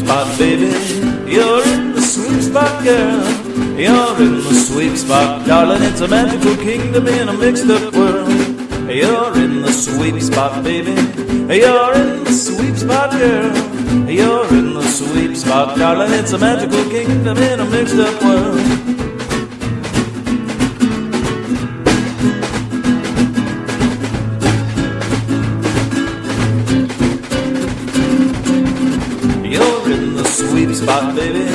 spot, baby. You're in the sweet spot, girl. You're in the sweet spot, darling. It's a magical kingdom in a mixed up world. You're in the sweet spot, baby. You're in the sweet spot, girl. You're in the sweet spot, darling. It's a magical kingdom in a mixed up world. You're in the sweet spot, baby.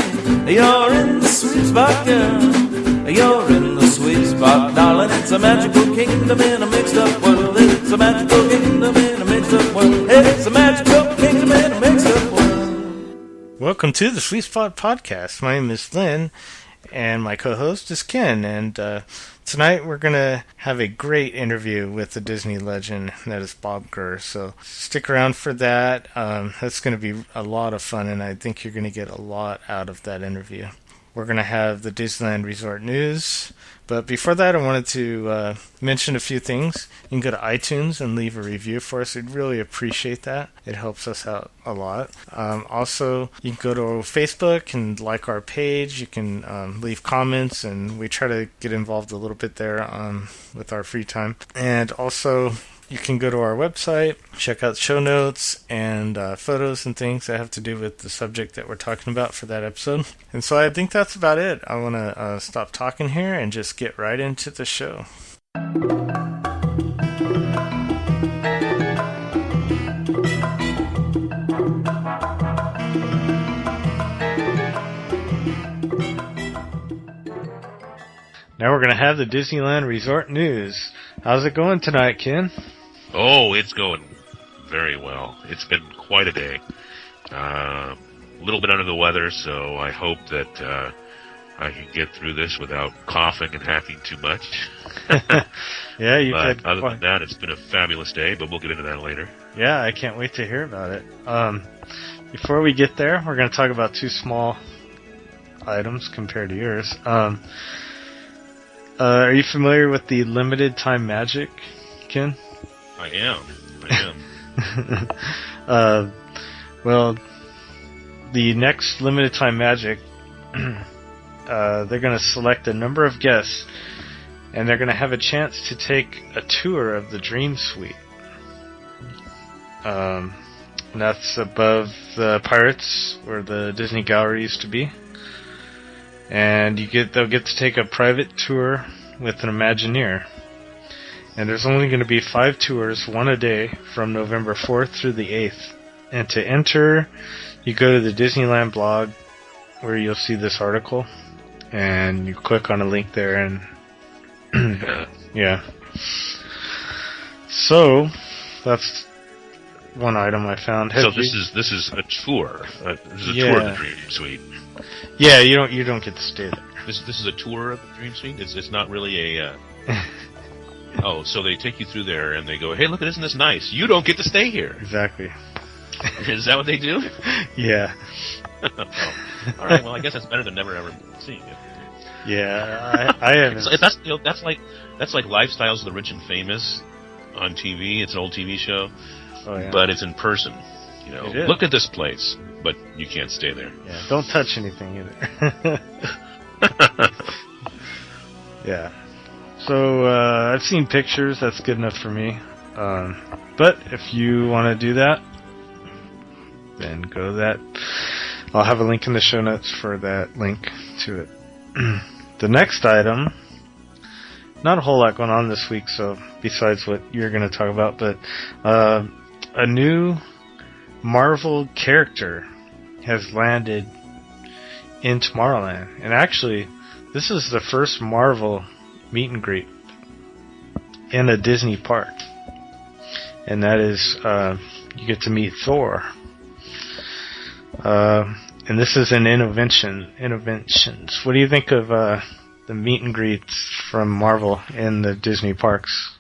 You're in the sweet spot, girl. You're in the sweet spot, darling. It's a magical kingdom in a mixed up world. It's a magical kingdom in a mixed up world. It's a magical kingdom in a mixed up world. Welcome to the Sweet Spot Podcast. My name is Lynn, and my co-host is Ken. And tonight we're going to have a great interview with the Disney legend that is Bob Gurr. So stick around for that. That's going to be a lot of fun, and I think you're going to get a lot out of that interview. We're going to have the Disneyland Resort News. But before that, I wanted to mention a few things. You can go to iTunes and leave a review for us. We'd really appreciate that. It helps us out a lot. Also, you can go to Facebook and like our page. You can leave comments, and we try to get involved a little bit there with our free time. And also, you can go to our website, check out show notes and photos and things that have to do with the subject that we're talking about for that episode. And so I think that's about it. I want to stop talking here and just get right into the show. Now we're going to have the Disneyland Resort News. How's it going tonight, Ken? Oh, it's going very well. It's been quite a day. A little bit under the weather, so I hope that I can get through this without coughing and hacking too much. Yeah, you but could. Other than that, it's been a fabulous day, but we'll get into that later. Yeah, I can't wait to hear about it. Before we get there, we're going to talk about two small items compared to yours. Are you familiar with the limited time magic, Ken? I am. Well, the next limited time magic, they're going to select a number of guests, and they're going to have a chance to take a tour of the Dream Suite. And that's above the Pirates, where the Disney Gallery used to be. And they'll get to take a private tour with an Imagineer. And there's only going to be 5 tours, one a day, from November 4th through the 8th. And to enter, you go to the Disneyland blog, where you'll see this article, and you click on a link there, and yeah. So that's one item I found. This is a tour. This is a tour of the Dream Suite. Yeah, you don't get to stay there. This is a tour of the Dream Suite. It's not really a. Oh, so they take you through there and they go, "Hey, look, isn't this nice? You don't get to stay here." Exactly. Is that what they do? Yeah. Oh. All right. Well, I guess that's better than never ever seeing it. Yeah, I haven't. That's like Lifestyles of the Rich and Famous on TV. It's an old TV show, but it's in person. You know, look at this place, but you can't stay there. Yeah, don't touch anything either. Yeah. So I've seen pictures. That's good enough for me. But if you want to do that, then go to that. I'll have a link in the show notes for that link to it. The next item, not a whole lot going on this week, so besides what you're going to talk about, but a new Marvel character has landed in Tomorrowland. And actually, this is the first Marvel meet and greet in a Disney park. And that is, you get to meet Thor. And this is an Innovations. What do you think of the meet and greets from Marvel in the Disney parks?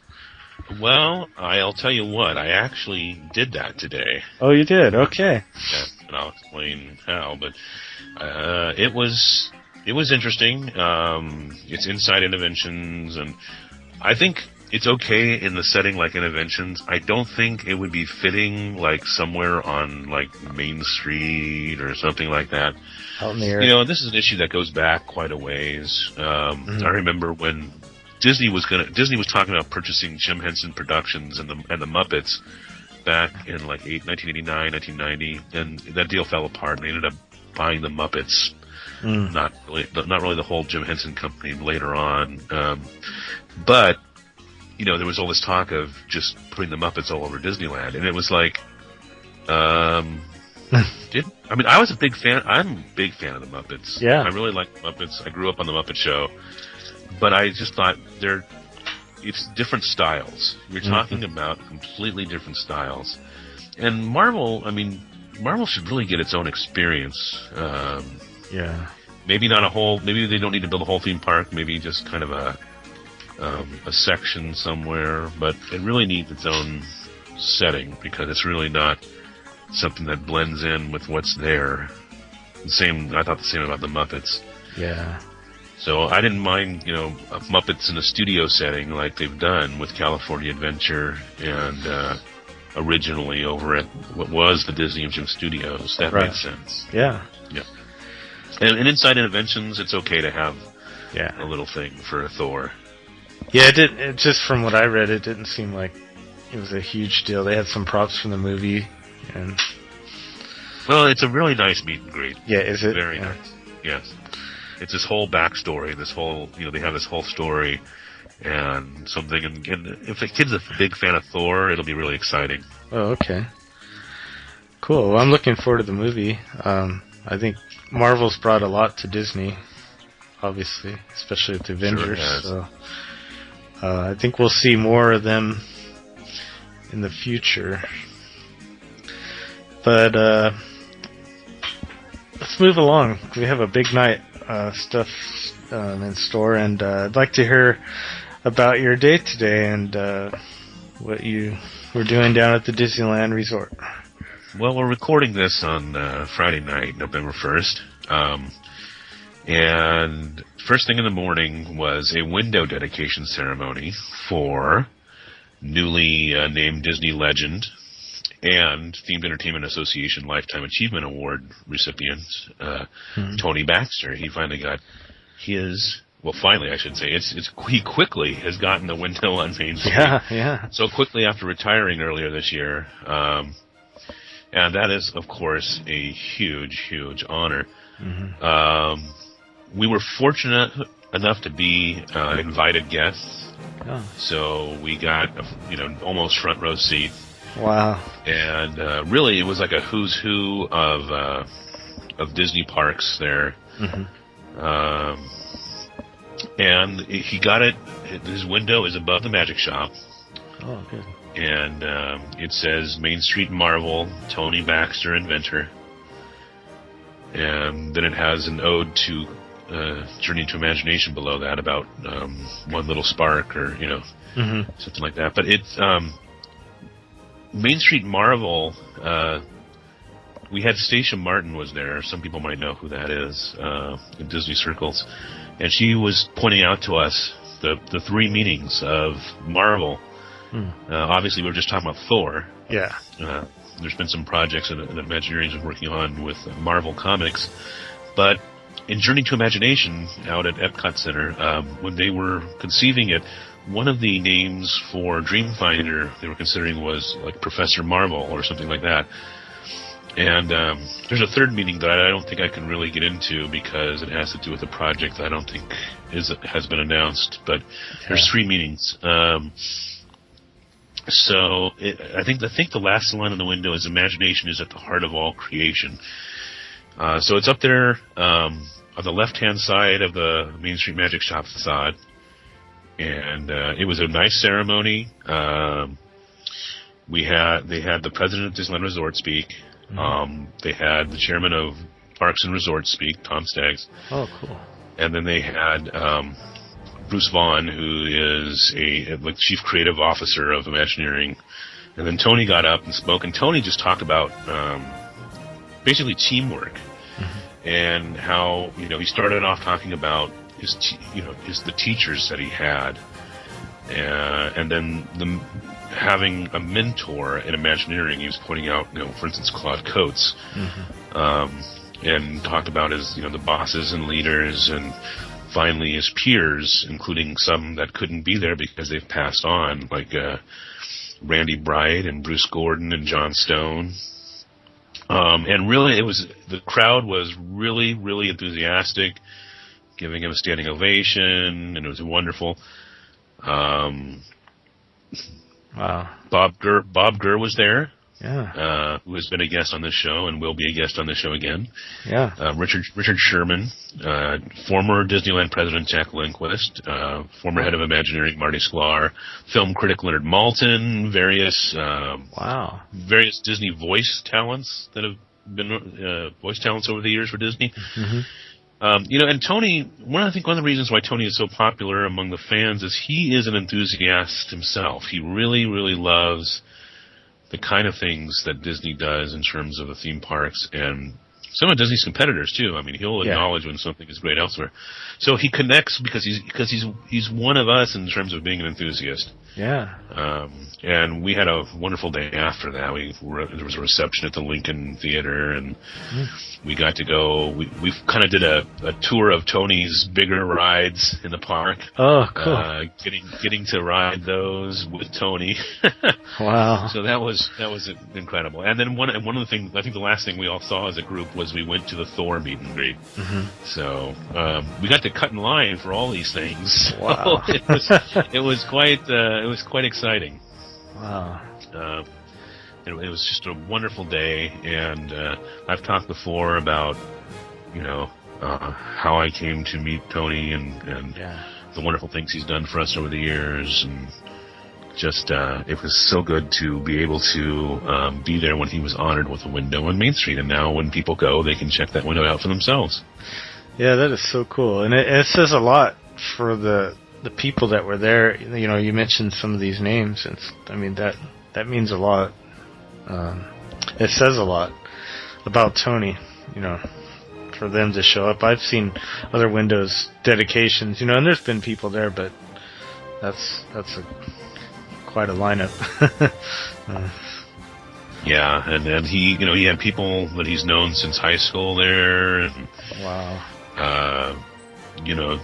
Well, I'll tell you what, I actually did that today. Oh, you did? Okay. Yeah, and I'll explain how, but it was interesting. It's inside Innovations, and I think it's okay in the setting like Interventions. I don't think it would be fitting like somewhere on like Main Street or something like that. Out near. You know, this is an issue that goes back quite a ways. I remember when Disney was talking about purchasing Jim Henson Productions and the Muppets back in like 1989, 1990, and that deal fell apart. And they ended up buying the Muppets, not really the whole Jim Henson company later on. But you know, there was all this talk of just putting the Muppets all over Disneyland, and it was like, I was a big fan. I'm a big fan of the Muppets. Yeah, I really like the Muppets. I grew up on the Muppet Show, but I just thought it's different styles. You're talking about completely different styles, and Marvel should really get its own experience. Maybe not a whole. Maybe they don't need to build a whole theme park. Maybe just kind of a section somewhere, but it really needs its own setting because it's really not something that blends in with what's there. I thought the same about the Muppets. Yeah. So I didn't mind, Muppets in a studio setting like they've done with California Adventure and originally over at what was the Disney Imaging Studios. That made sense. Yeah. Yeah. And inside Interventions, it's okay to have a little thing for Thor. Yeah, it just from what I read, it didn't seem like it was a huge deal. They had some props from the movie, and well, it's a really nice meet and greet. Yeah, is it? Very nice. Yes, it's this whole backstory. This whole, they have this whole story and something. And if a kid's a big fan of Thor, it'll be really exciting. Oh, okay, cool. Well, I'm looking forward to the movie. I think Marvel's brought a lot to Disney, obviously, especially with the Avengers. Sure has. So. I think we'll see more of them in the future. But let's move along. We have a big night stuff in store, and I'd like to hear about your day today and what you were doing down at the Disneyland Resort. Well, we're recording this on Friday night, November 1st. And first thing in the morning was a window dedication ceremony for newly named Disney legend and Themed Entertainment Association Lifetime Achievement Award recipient, Tony Baxter. He finally got his, finally I should say, he quickly has gotten the window on Main Street. Yeah. So quickly after retiring earlier this year. And that is, of course, a huge, huge honor. We were fortunate enough to be invited guests, so we got almost front row seat. Wow! And really, it was like a who's who of Disney parks there. And he got it. His window is above the Magic Shop. Oh, good. And it says Main Street Marvel, Tony Baxter, inventor. And then it has an ode to Journey into Imagination below that about one little spark or, something like that. But it's Main Street Marvel. We had Stacia Martin was there. Some people might know who that is in Disney circles. And she was pointing out to us the three meanings of Marvel. Obviously, we were just talking about Thor. Yeah. There's been some projects that Imagineering is working on with Marvel Comics. But in Journey to Imagination, out at Epcot Center, when they were conceiving it, one of the names for Dreamfinder they were considering was like Professor Marvel or something like that. And there's a third meaning that I don't think I can really get into because it has to do with a project that I don't think has been announced. But there's three meanings. So I think the last line on the window is imagination is at the heart of all creation. So it's up there on the left-hand side of the Main Street Magic Shop facade. And it was a nice ceremony. They had the president of Disneyland Resort speak. They had the chairman of Parks and Resorts speak, Tom Staggs. Oh, cool. And then they had Bruce Vaughn, who is a chief creative officer of Imagineering. And then Tony got up and spoke, and Tony just talked about basically teamwork and how he started off talking about the teachers that he had and then having a mentor in Imagineering. He was pointing out, for instance, Claude Coates, and talked about his, the bosses and leaders, and finally his peers, including some that couldn't be there because they've passed on, like Randy Bright and Bruce Gordon and John Stone. And really, the crowd was really, really enthusiastic, giving him a standing ovation, and it was wonderful. Wow. Bob Gurr was there. Yeah. Who has been a guest on this show and will be a guest on this show again. Yeah. Richard Sherman, former Disneyland president Jack Lindquist, former head of Imagineering Marty Sklar, film critic Leonard Maltin, various Disney voice talents that have been voice talents over the years for Disney. Mm-hmm. And Tony, one of the reasons why Tony is so popular among the fans is he is an enthusiast himself. He really, really loves the kind of things that Disney does in terms of the theme parks, and some of Disney's competitors too. I mean, he'll acknowledge when something is great elsewhere. So he connects because he's one of us in terms of being an enthusiast. Yeah. And we had a wonderful day after that. There was a reception at the Lincoln Theater, and we got to go. We kind of did a tour of Tony's bigger rides in the park. Oh, cool. Getting to ride those with Tony. Wow. So that was incredible. And then one of the things, I think the last thing we all saw as a group was we went to the Thor meet and greet. Mm-hmm. So we got to cut in line for all these things. Wow. It was quite exciting. Wow. It was just a wonderful day, and I've talked before about, how I came to meet Tony and the wonderful things he's done for us over the years, and just it was so good to be able to be there when he was honored with a window on Main Street, and now when people go, they can check that window out for themselves. Yeah, that is so cool, and it says a lot for the people that were there. You mentioned some of these names, and that means a lot. It says a lot about Tony, for them to show up. I've seen other Windows dedications, and there's been people there, but that's quite a lineup. Yeah, and he, he had people that he's known since high school there, and wow.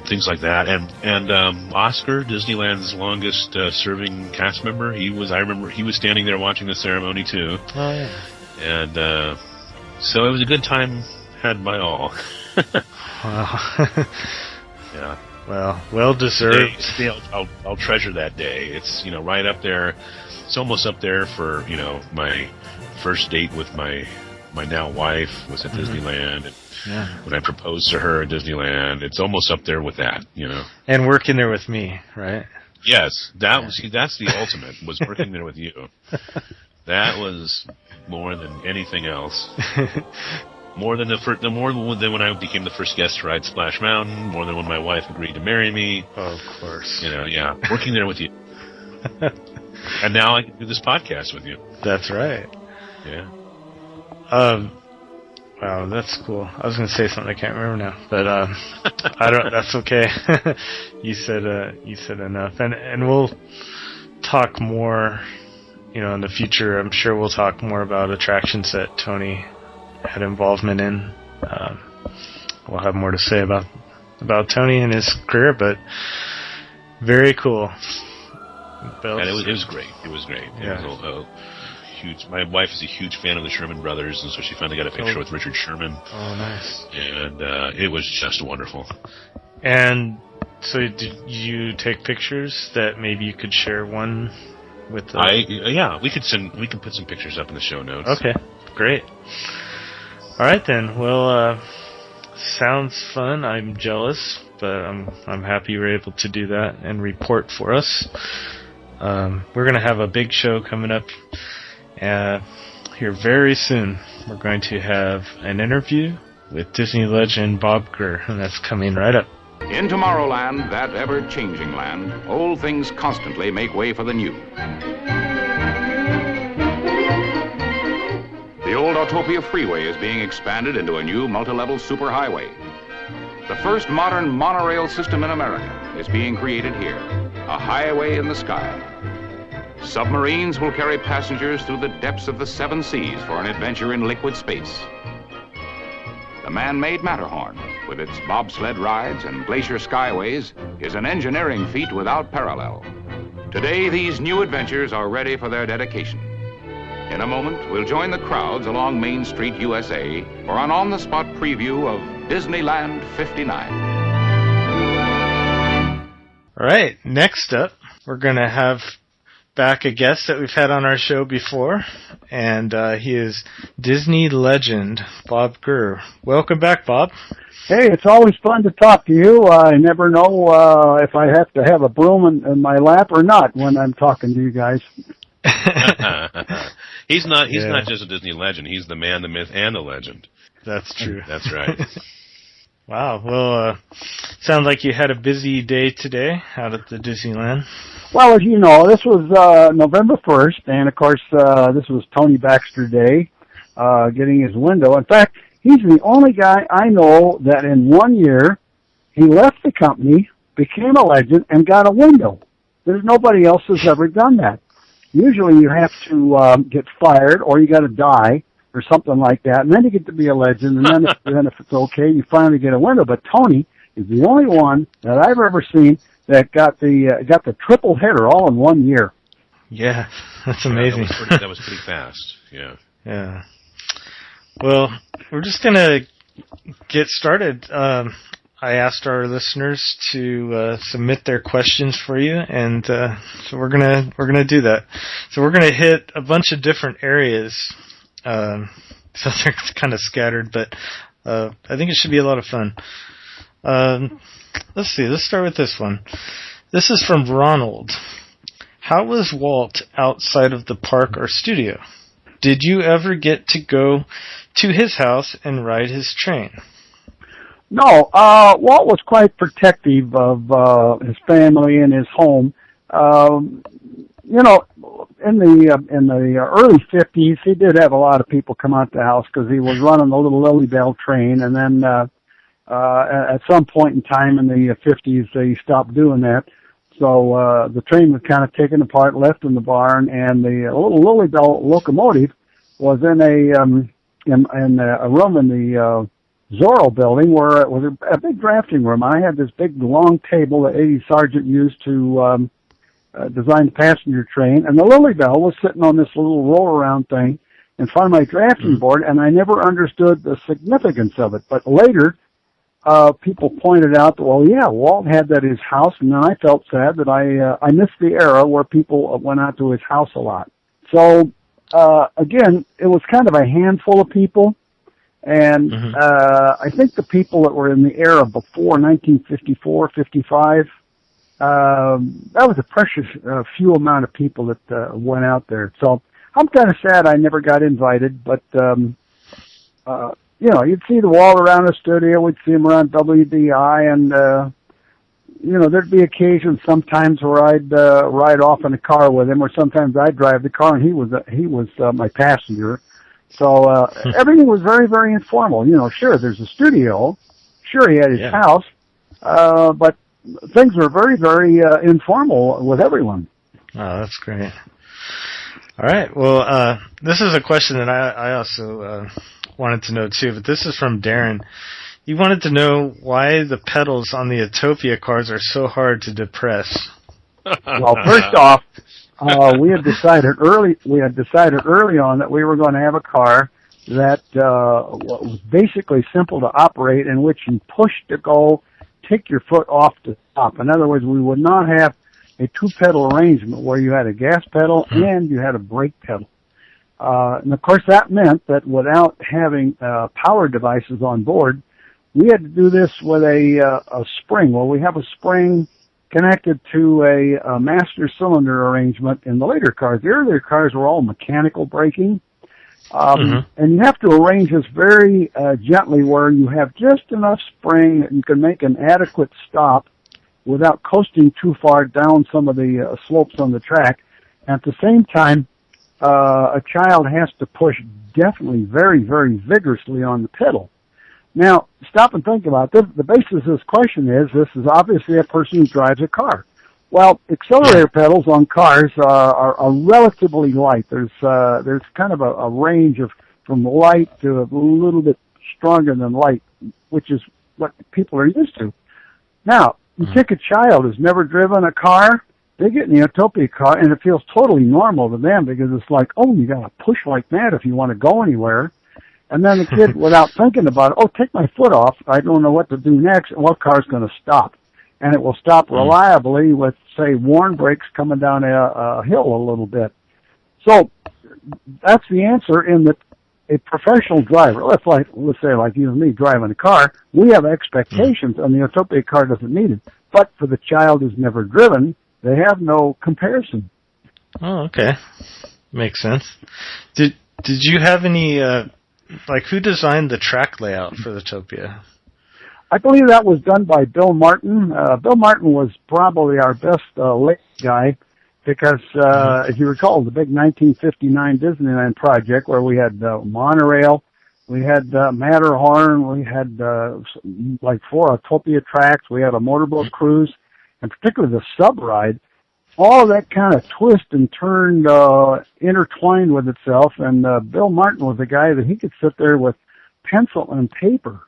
Things like that, and Oscar, Disneyland's longest serving cast member, I remember he was standing there watching the ceremony too. Oh yeah. And so it was a good time had by all. Wow. Yeah. Well deserved. I'll treasure that day. It's right up there. It's almost up there for my first date with my now wife was at Disneyland. And when I proposed to her at Disneyland, it's almost up there with that, And working there with me, right? Yes, that's the ultimate, was working there with you. That was more than anything else. More than than when I became the first guest to ride Splash Mountain. More than when my wife agreed to marry me. Oh, of course. Working there with you. And now I can do this podcast with you. That's right. Yeah. Wow, that's cool. I was going to say something I can't remember now, but I don't. That's okay. You said enough, and we'll talk more. In the future, I'm sure we'll talk more about attractions that Tony had involvement in. We'll have more to say about Tony and his career, but very cool. And it was great. It was great. Yeah. It was huge. My wife is a huge fan of the Sherman Brothers, and so she finally got a picture with Richard Sherman. Oh, nice. And it was just wonderful. And so did you take pictures that maybe you could share one with the... we can put some pictures up in the show notes. Okay, great. All right then. Well, sounds fun. I'm jealous, but I'm happy you were able to do that and report for us. We're going to have a big show coming up here very soon. We're going to have an interview with Disney legend Bob Gurr, and that's coming right up. In Tomorrowland, that ever-changing land, old things constantly make way for the new. The old Autopia Freeway is being expanded into a new multi-level superhighway. The first modern monorail system in America is being created here. a highway in the sky. Submarines will carry passengers through the depths of the 7 seas for an adventure in liquid space. The man-made Matterhorn, with its bobsled rides and glacier skyways, is an engineering feat without parallel. Today, these new adventures are ready for their dedication. In a moment, we'll join the crowds along Main Street, USA, for an on-the-spot preview of Disneyland 59. All right, next up, we're going to have back a guest that we've had on our show before, and he is Disney legend Bob Gurr. Welcome back, Bob. Hey, it's always fun to talk to you. I never know if I have to have a broom in my lap or not when I'm talking to you guys. He's not just a Disney legend. He's the man, the myth, and the legend. That's true. That's right. Wow. Well, sounds like you had a busy day today out at the Disneyland. Well, as you know, this was November 1st, and of course, this was Tony Baxter Day, getting his window. In fact, he's the only guy I know that in 1 year, he left the company, became a legend, and got a window. There's nobody else who's ever done that. Usually you have to get fired, or you got to die, or something like that, and then you get to be a legend, and then if it's okay, you finally get a window. But Tony is the only one that I've ever seen that got the triple header all in 1 year. Yeah, that's amazing. That was pretty fast. Yeah. Yeah. Well, we're just gonna get started. I asked our listeners to submit their questions for you, and so we're gonna do that. So we're gonna hit a bunch of different areas. So they're kind of scattered, but I think it should be a lot of fun. Let's see. Let's start with this one. This is from Ronald. How was Walt outside of the park or studio? Did you ever get to go to his house and ride his train? No, Walt was quite protective of his family and his home. You know, in the early 50s, he did have a lot of people come out to the house because he was running the little Lily Bell train, and then at some point in time in the 50s, they stopped doing that. So the train was kind of taken apart, left in the barn, and the little Lily Bell locomotive was in a room in the Zorro building where it was a big drafting room. I had this big long table that 80 Sergeant used to design the passenger train, and the Lily Bell was sitting on this little roll-around thing in front of my drafting board, and I never understood the significance of it. But later, people pointed out that, well, yeah, Walt had that at his house, and then I felt sad that I missed the era where people went out to his house a lot. So, again, it was kind of a handful of people, and I think the people that were in the era before 1954, 55, that was a precious few amount of people that went out there. So I'm kind of sad I never got invited, but you know, you'd see the Walt around the studio, we'd see him around WDI, and you know, there'd be occasions sometimes where I'd ride off in a car with him, or sometimes I'd drive the car and he was my passenger. So everything was very, very informal. You know, sure, there's a studio, sure, he had his house, but things were very, very informal with everyone. Oh, that's great. All right. Well, this is a question that I also wanted to know too, but this is from Darren. He wanted to know why the pedals on the Utopia cars are so hard to depress. Well, first off, we had decided early on that we were going to have a car that was basically simple to operate, in which you push to go, take your foot off to stop. In other words, we would not have a two-pedal arrangement where you had a gas pedal and you had a brake pedal. And of course, that meant that without having power devices on board, we had to do this with a spring. Well, we have a spring connected to a master cylinder arrangement in the later cars. The earlier cars were all mechanical braking. And you have to arrange this very gently where you have just enough spring that you can make an adequate stop without coasting too far down some of the slopes on the track. At the same time, a child has to push definitely very, very vigorously on the pedal. Now, stop and think about this. The basis of this question is, this is obviously a person who drives a car. Well, accelerator pedals on cars are relatively light. There's kind of a range of from light to a little bit stronger than light, which is what people are used to. Now, you take a child who's never driven a car, they get in the Utopia car, and it feels totally normal to them because it's like, oh, you got to push like that if you want to go anywhere. And then the kid, without thinking about it, oh, take my foot off. I don't know what to do next. And what car's going to stop? And it will stop reliably with, say, worn brakes coming down a hill a little bit. So that's the answer in that a professional driver, let's say like you and me driving a car, we have expectations, and the Utopia car doesn't need it. But for the child who's never driven, they have no comparison. Oh, okay. Makes sense. Did you have any, who designed the track layout for the Utopia? I believe that was done by Bill Martin. Bill Martin was probably our best late guy because, if you recall, the big 1959 Disneyland project where we had monorail, we had Matterhorn, we had 4 Utopia tracks, we had a motorboat cruise, and particularly the subride. All of that kind of twist and turned intertwined with itself, and Bill Martin was the guy that he could sit there with pencil and paper,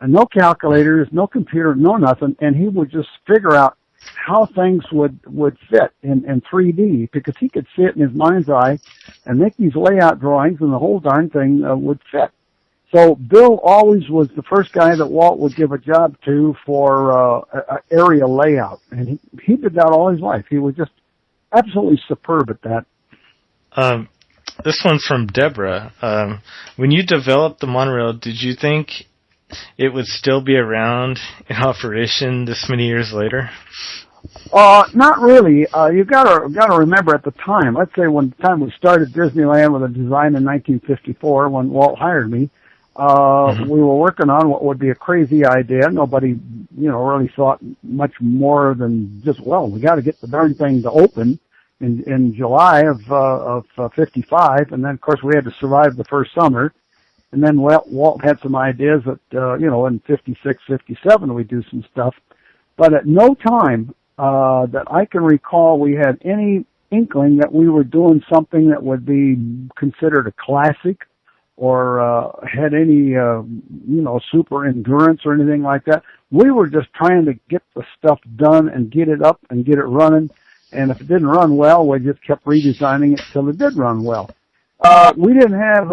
and no calculators, no computer, no nothing, and he would just figure out how things would fit in 3D, because he could see it in his mind's eye and make these layout drawings, and the whole darn thing would fit. So Bill always was the first guy that Walt would give a job to for area layout, and he did that all his life. He was just absolutely superb at that. This one's from Deborah. When you developed the monorail, did you think it would still be around in operation this many years later? Not really. You gotta remember at the time. Let's say when the time we started Disneyland with a design in 1954, when Walt hired me, we were working on what would be a crazy idea. Nobody, really thought much more than just, we got to get the darn thing to open in July of 55, and then of course we had to survive the first summer. And then Walt had some ideas that, in 56, 57 we'd do some stuff. But at no time that I can recall we had any inkling that we were doing something that would be considered a classic or had any, super endurance or anything like that. We were just trying to get the stuff done and get it up and get it running. And if it didn't run well, we just kept redesigning it till it did run well. We didn't have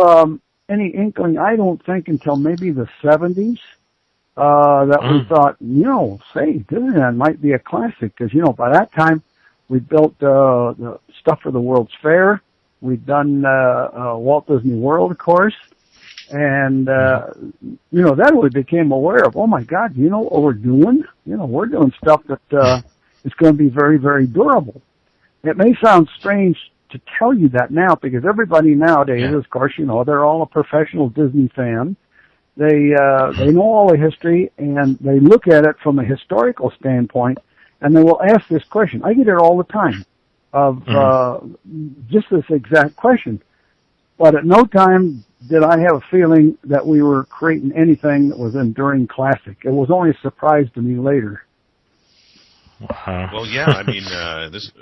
any inkling, I don't think, until maybe the 70s, that we thought, Disneyland might be a classic, because, by that time, we built the stuff for the World's Fair. We'd done Walt Disney World, of course, and, then we became aware of, oh, my God, what we're doing? We're doing stuff that is going to be very, very durable. It may sound strange to tell you that now, because everybody nowadays, of course, they're all a professional Disney fan. They know all the history, and they look at it from a historical standpoint, and they will ask this question. I get it all the time of just this exact question. But at no time did I have a feeling that we were creating anything that was enduring classic. It was only a surprise to me later. Wow. Well, yeah, I mean, when it's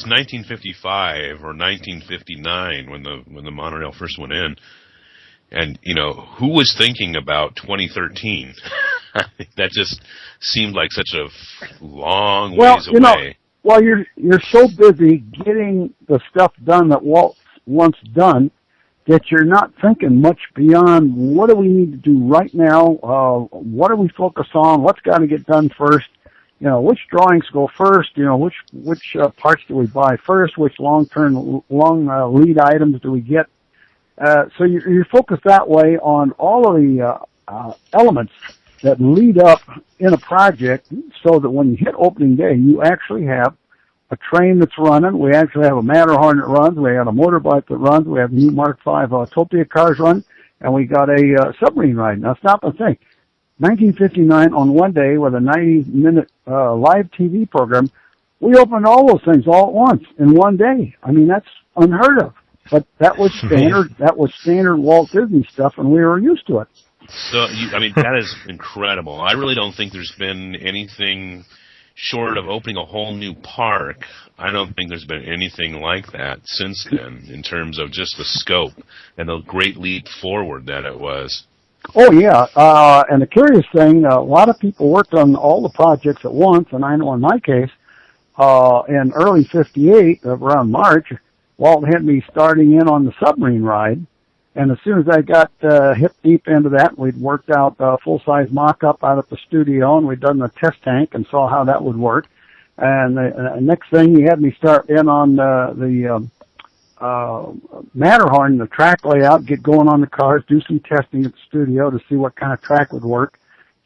1955 or 1959 when the monorail first went in, and who was thinking about 2013? That just seemed like such a long ways away. You're so busy getting the stuff done that Walt wants done that you're not thinking much beyond what do we need to do right now, what do we focus on, what's got to get done first, which drawings go first, which parts do we buy first, which long lead items do we get. So you're focused that way on all of the elements that lead up in a project, so that when you hit opening day, you actually have a train that's running. We actually have a Matterhorn that runs. We have a motorbike that runs. We have new Mark V Utopia cars run, and we got a submarine ride. Now stop and think. 1959 on one day with a 90-minute live TV program, we opened all those things all at once in one day. I mean, that's unheard of. But that was standard. That was standard Walt Disney stuff, and we were used to it. So, that is incredible. I really don't think there's been anything short of opening a whole new park, I don't think there's been anything like that since then in terms of just the scope and the great leap forward that it was. Oh, yeah. And the curious thing, a lot of people worked on all the projects at once, and I know in my case, in early 58, around March, Walt had me starting in on the submarine ride. And as soon as I got hip deep into that, we'd worked out a full-size mock-up out at the studio, and we'd done the test tank and saw how that would work. And the next thing, he had me start in on the Matterhorn, the track layout, get going on the cars, do some testing at the studio to see what kind of track would work.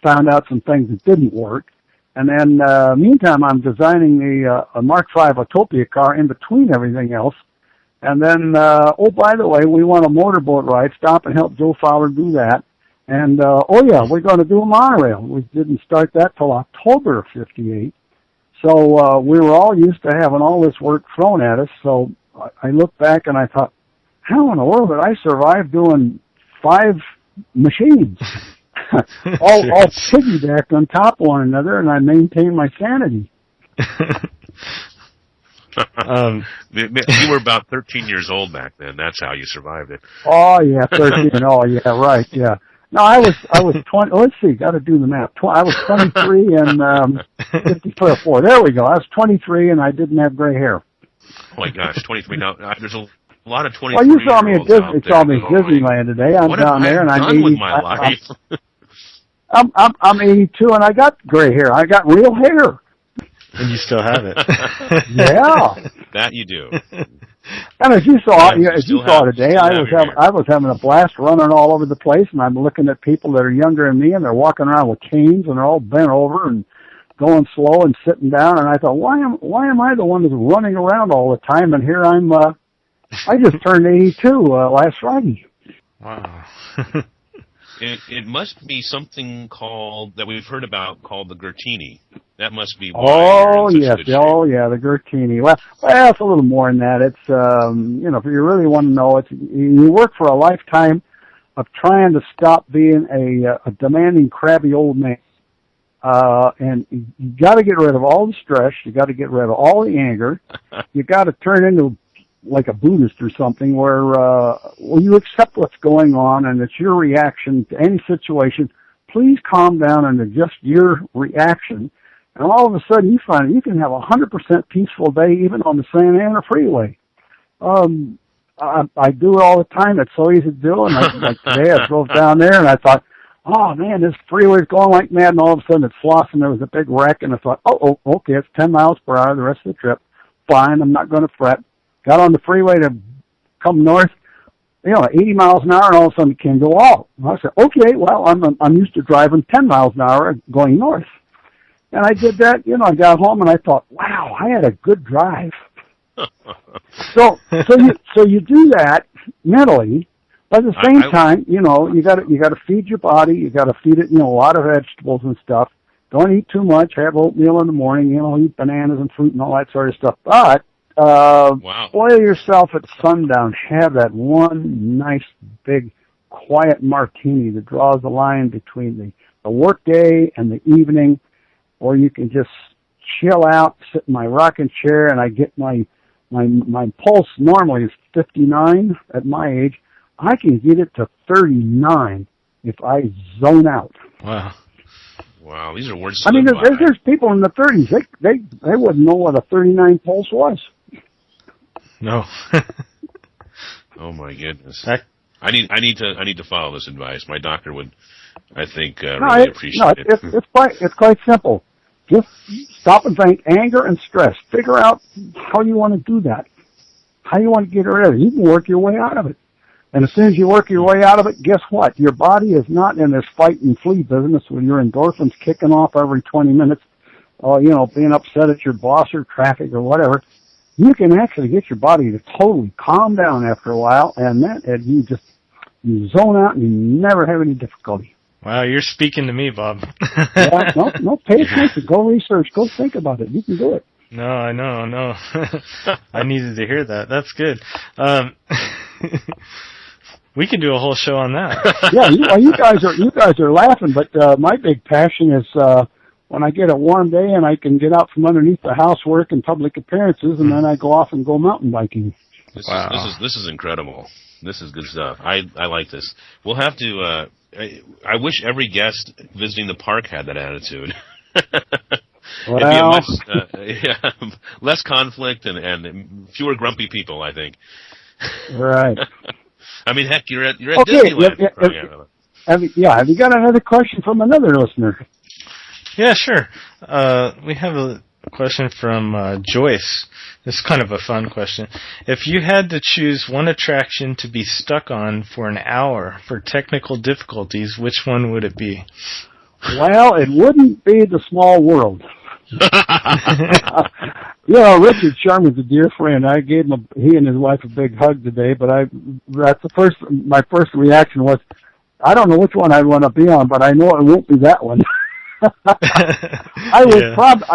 Found out some things that didn't work. And then, meantime, I'm designing the a Mark V Autopia car in between everything else. And then, oh, by the way, we want a motorboat ride. Stop and help Joe Fowler do that. And, oh, yeah, we're going to do a monorail. We didn't start that till October of 58. So we were all used to having all this work thrown at us. So I looked back and I thought, how in the world did I survive doing 5 machines? all piggybacked on top of one another, and I maintained my sanity. You were about 13 years old back then. That's how you survived it. Oh yeah, 13. Oh yeah, right. Yeah. No, I was 20. Let's see, got to do the math. I was 23 and 54. There we go. I was 23 and I didn't have gray hair. Oh my gosh, 23. Now there's a lot of 23. Well, you saw me at Disneyland today. I'm down there, and I'm 80. With my life? I'm 82 and I got gray hair. I got real hair. And you still have it. Yeah. That you do. And as you saw, today, I was having a blast running all over the place, and I'm looking at people that are younger than me, and they're walking around with canes, and they're all bent over and going slow and sitting down. And I thought, why am I the one that's running around all the time? And here I'm. I just turned 82 last Friday. Wow. It must be something that we've heard about called the Gurtini. That must be why oh yes, oh yeah, the Gurtini. Well, it's a little more than that. It's if you really want to know, it's you work for a lifetime of trying to stop being a demanding, crabby old man, and you got to get rid of all the stress. You got to get rid of all the anger. You got to turn into like a Buddhist or something where you accept what's going on and it's your reaction to any situation. Please calm down and adjust your reaction. And all of a sudden you find you can have 100% peaceful day even on the Santa Ana freeway. I do it all the time. It's so easy to do. And like today I drove down there and I thought, oh man, this freeway's going like mad. And all of a sudden it's flossing. There was a big wreck and I thought, oh, okay, it's 10 miles per hour the rest of the trip. Fine, I'm not going to fret. Got on the freeway to come north, 80 miles an hour, and all of a sudden it can go off. I said, okay, well, I'm used to driving 10 miles an hour going north. And I did that, I got home and I thought, wow, I had a good drive. So you do that mentally, but at the same time, you got to feed your body, you got to feed it, a lot of vegetables and stuff. Don't eat too much, have oatmeal in the morning, eat bananas and fruit and all that sort of stuff. But boil yourself at sundown. Have that one nice, big, quiet martini that draws the line between the work day and the evening, or you can just chill out, sit in my rocking chair, and I get my pulse normally is 59 at my age. I can get it to 39 if I zone out. Wow, these are words. I mean, there's people in the 30s. They wouldn't know what a 39 pulse was. No. Oh my goodness. I need to follow this advice. My doctor would, I think, really appreciate it. It's quite simple. Just stop and think. Anger and stress. Figure out how you want to do that. How you want to get rid of it. You can work your way out of it. And as soon as you work your way out of it, guess what? Your body is not in this fight and flee business with your endorphins kicking off every 20 minutes, being upset at your boss or traffic or whatever. You can actually get your body to totally calm down after a while, and you zone out and you never have any difficulty. Wow, you're speaking to me, Bob. Yeah, no, pay attention. Go research. Go think about it. You can do it. No, I know. I needed to hear that. That's good. We could do a whole show on that. Yeah, you guys are laughing, but my big passion is when I get a warm day and I can get out from underneath the housework and public appearances, and then I go off and go mountain biking. This is incredible. This is good stuff. I like this. We'll have to. I wish every guest visiting the park had that attitude. Well, it'd be a much, less conflict and fewer grumpy people, I think. Right. I mean, heck, you're at Disneyland. Have you got another question from another listener? Yeah, sure. We have a question from Joyce. This is kind of a fun question. If you had to choose one attraction to be stuck on for an hour for technical difficulties, which one would it be? Well, it wouldn't be the Small World. Richard Sherman's a dear friend. I gave he and his wife a big hug today, but my first reaction was, I don't know which one I'd want to be on, but I know it won't be that one. I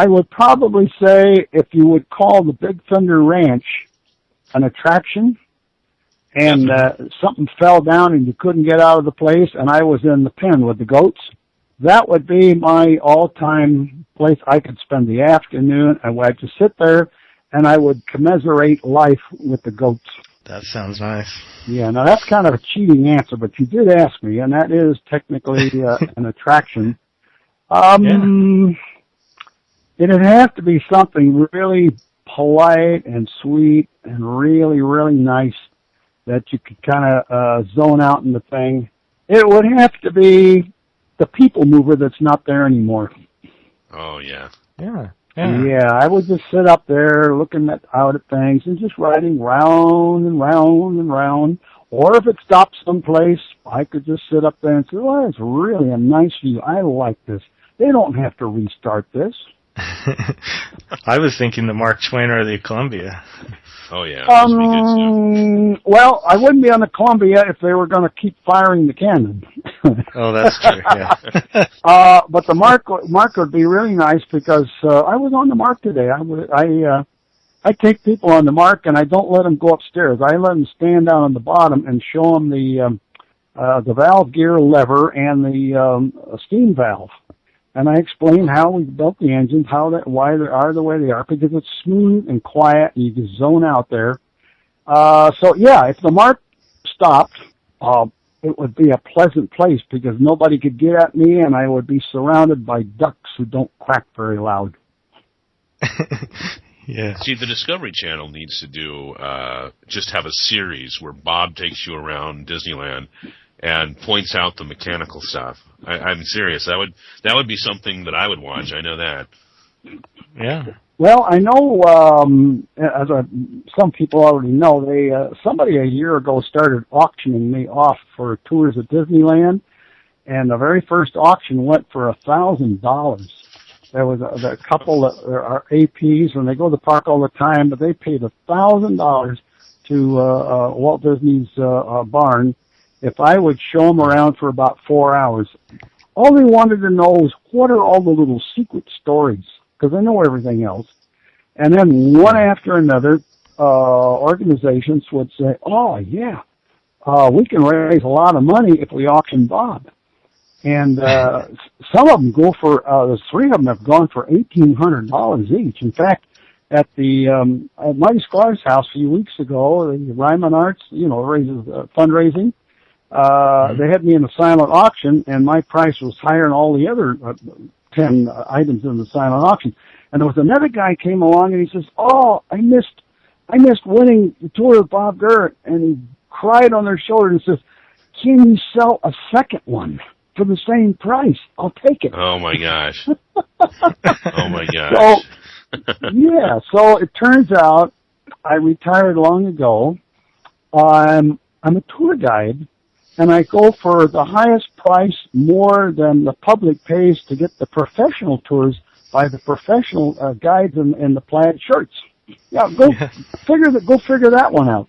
would probably say, if you would call the Big Thunder Ranch an attraction, and something fell down and you couldn't get out of the place, and I was in the pen with the goats, that would be my all-time place. I could spend the afternoon, and I'd just sit there, and I would commiserate life with the goats. That sounds nice. Yeah, now that's kind of a cheating answer, but you did ask me, and that is technically an attraction. It'd have to be something really polite and sweet and really, really nice that you could kind of zone out in the thing. It would have to be the People Mover that's not there anymore. Oh, yeah. Yeah, I would just sit up there looking out at things and just riding round and round and round. Or if it stopped someplace, I could just sit up there and say, well, it's really a nice view. I like this. They don't have to restart this. I was thinking the Mark Twain or the Columbia. Oh, yeah. That would be good too. Well, I wouldn't be on the Columbia if they were going to keep firing the cannon. Oh, that's true, yeah. But the Mark would be really nice because I was on the Mark today. I take people on the Mark and I don't let them go upstairs. I let them stand down on the bottom and show them the valve gear lever and the steam valve. And I explain how we built the engines, why they are the way they are, because it's smooth and quiet, and you just zone out there. If the Mark stopped, it would be a pleasant place because nobody could get at me, and I would be surrounded by ducks who don't quack very loud. Yeah. See, the Discovery Channel needs to do just have a series where Bob takes you around Disneyland and points out the mechanical stuff. I'm serious. That would be something that I would watch. I know that. Yeah. Well, I know, some people already know, somebody a year ago started auctioning me off for tours at Disneyland, and the very first auction went for $1,000. There was a couple that are APs, and they go to the park all the time, but they paid $1,000 to Walt Disney's barn if I would show them around for about 4 hours. All they wanted to know was, what are all the little secret stories? Because I know everything else. And then one after another, organizations would say, oh, yeah, we can raise a lot of money if we auction Bob. And some of them go for, there's 3 of them have gone for $1,800 each. In fact, at the at Mighty Squires House a few weeks ago, the Ryman Arts, raises fundraising. They had me in a silent auction, and my price was higher than all the other 10 items in the silent auction. And there was another guy came along, and he says, "Oh, I missed winning the tour of Bob Gurr," and he cried on their shoulder and says, "Can you sell a second one for the same price? I'll take it." Oh my gosh! Oh my gosh! So it turns out I retired long ago. I'm a tour guide. And I go for the highest price, more than the public pays to get the professional tours by the professional guides in the plaid shirts. Yeah, go figure that one out.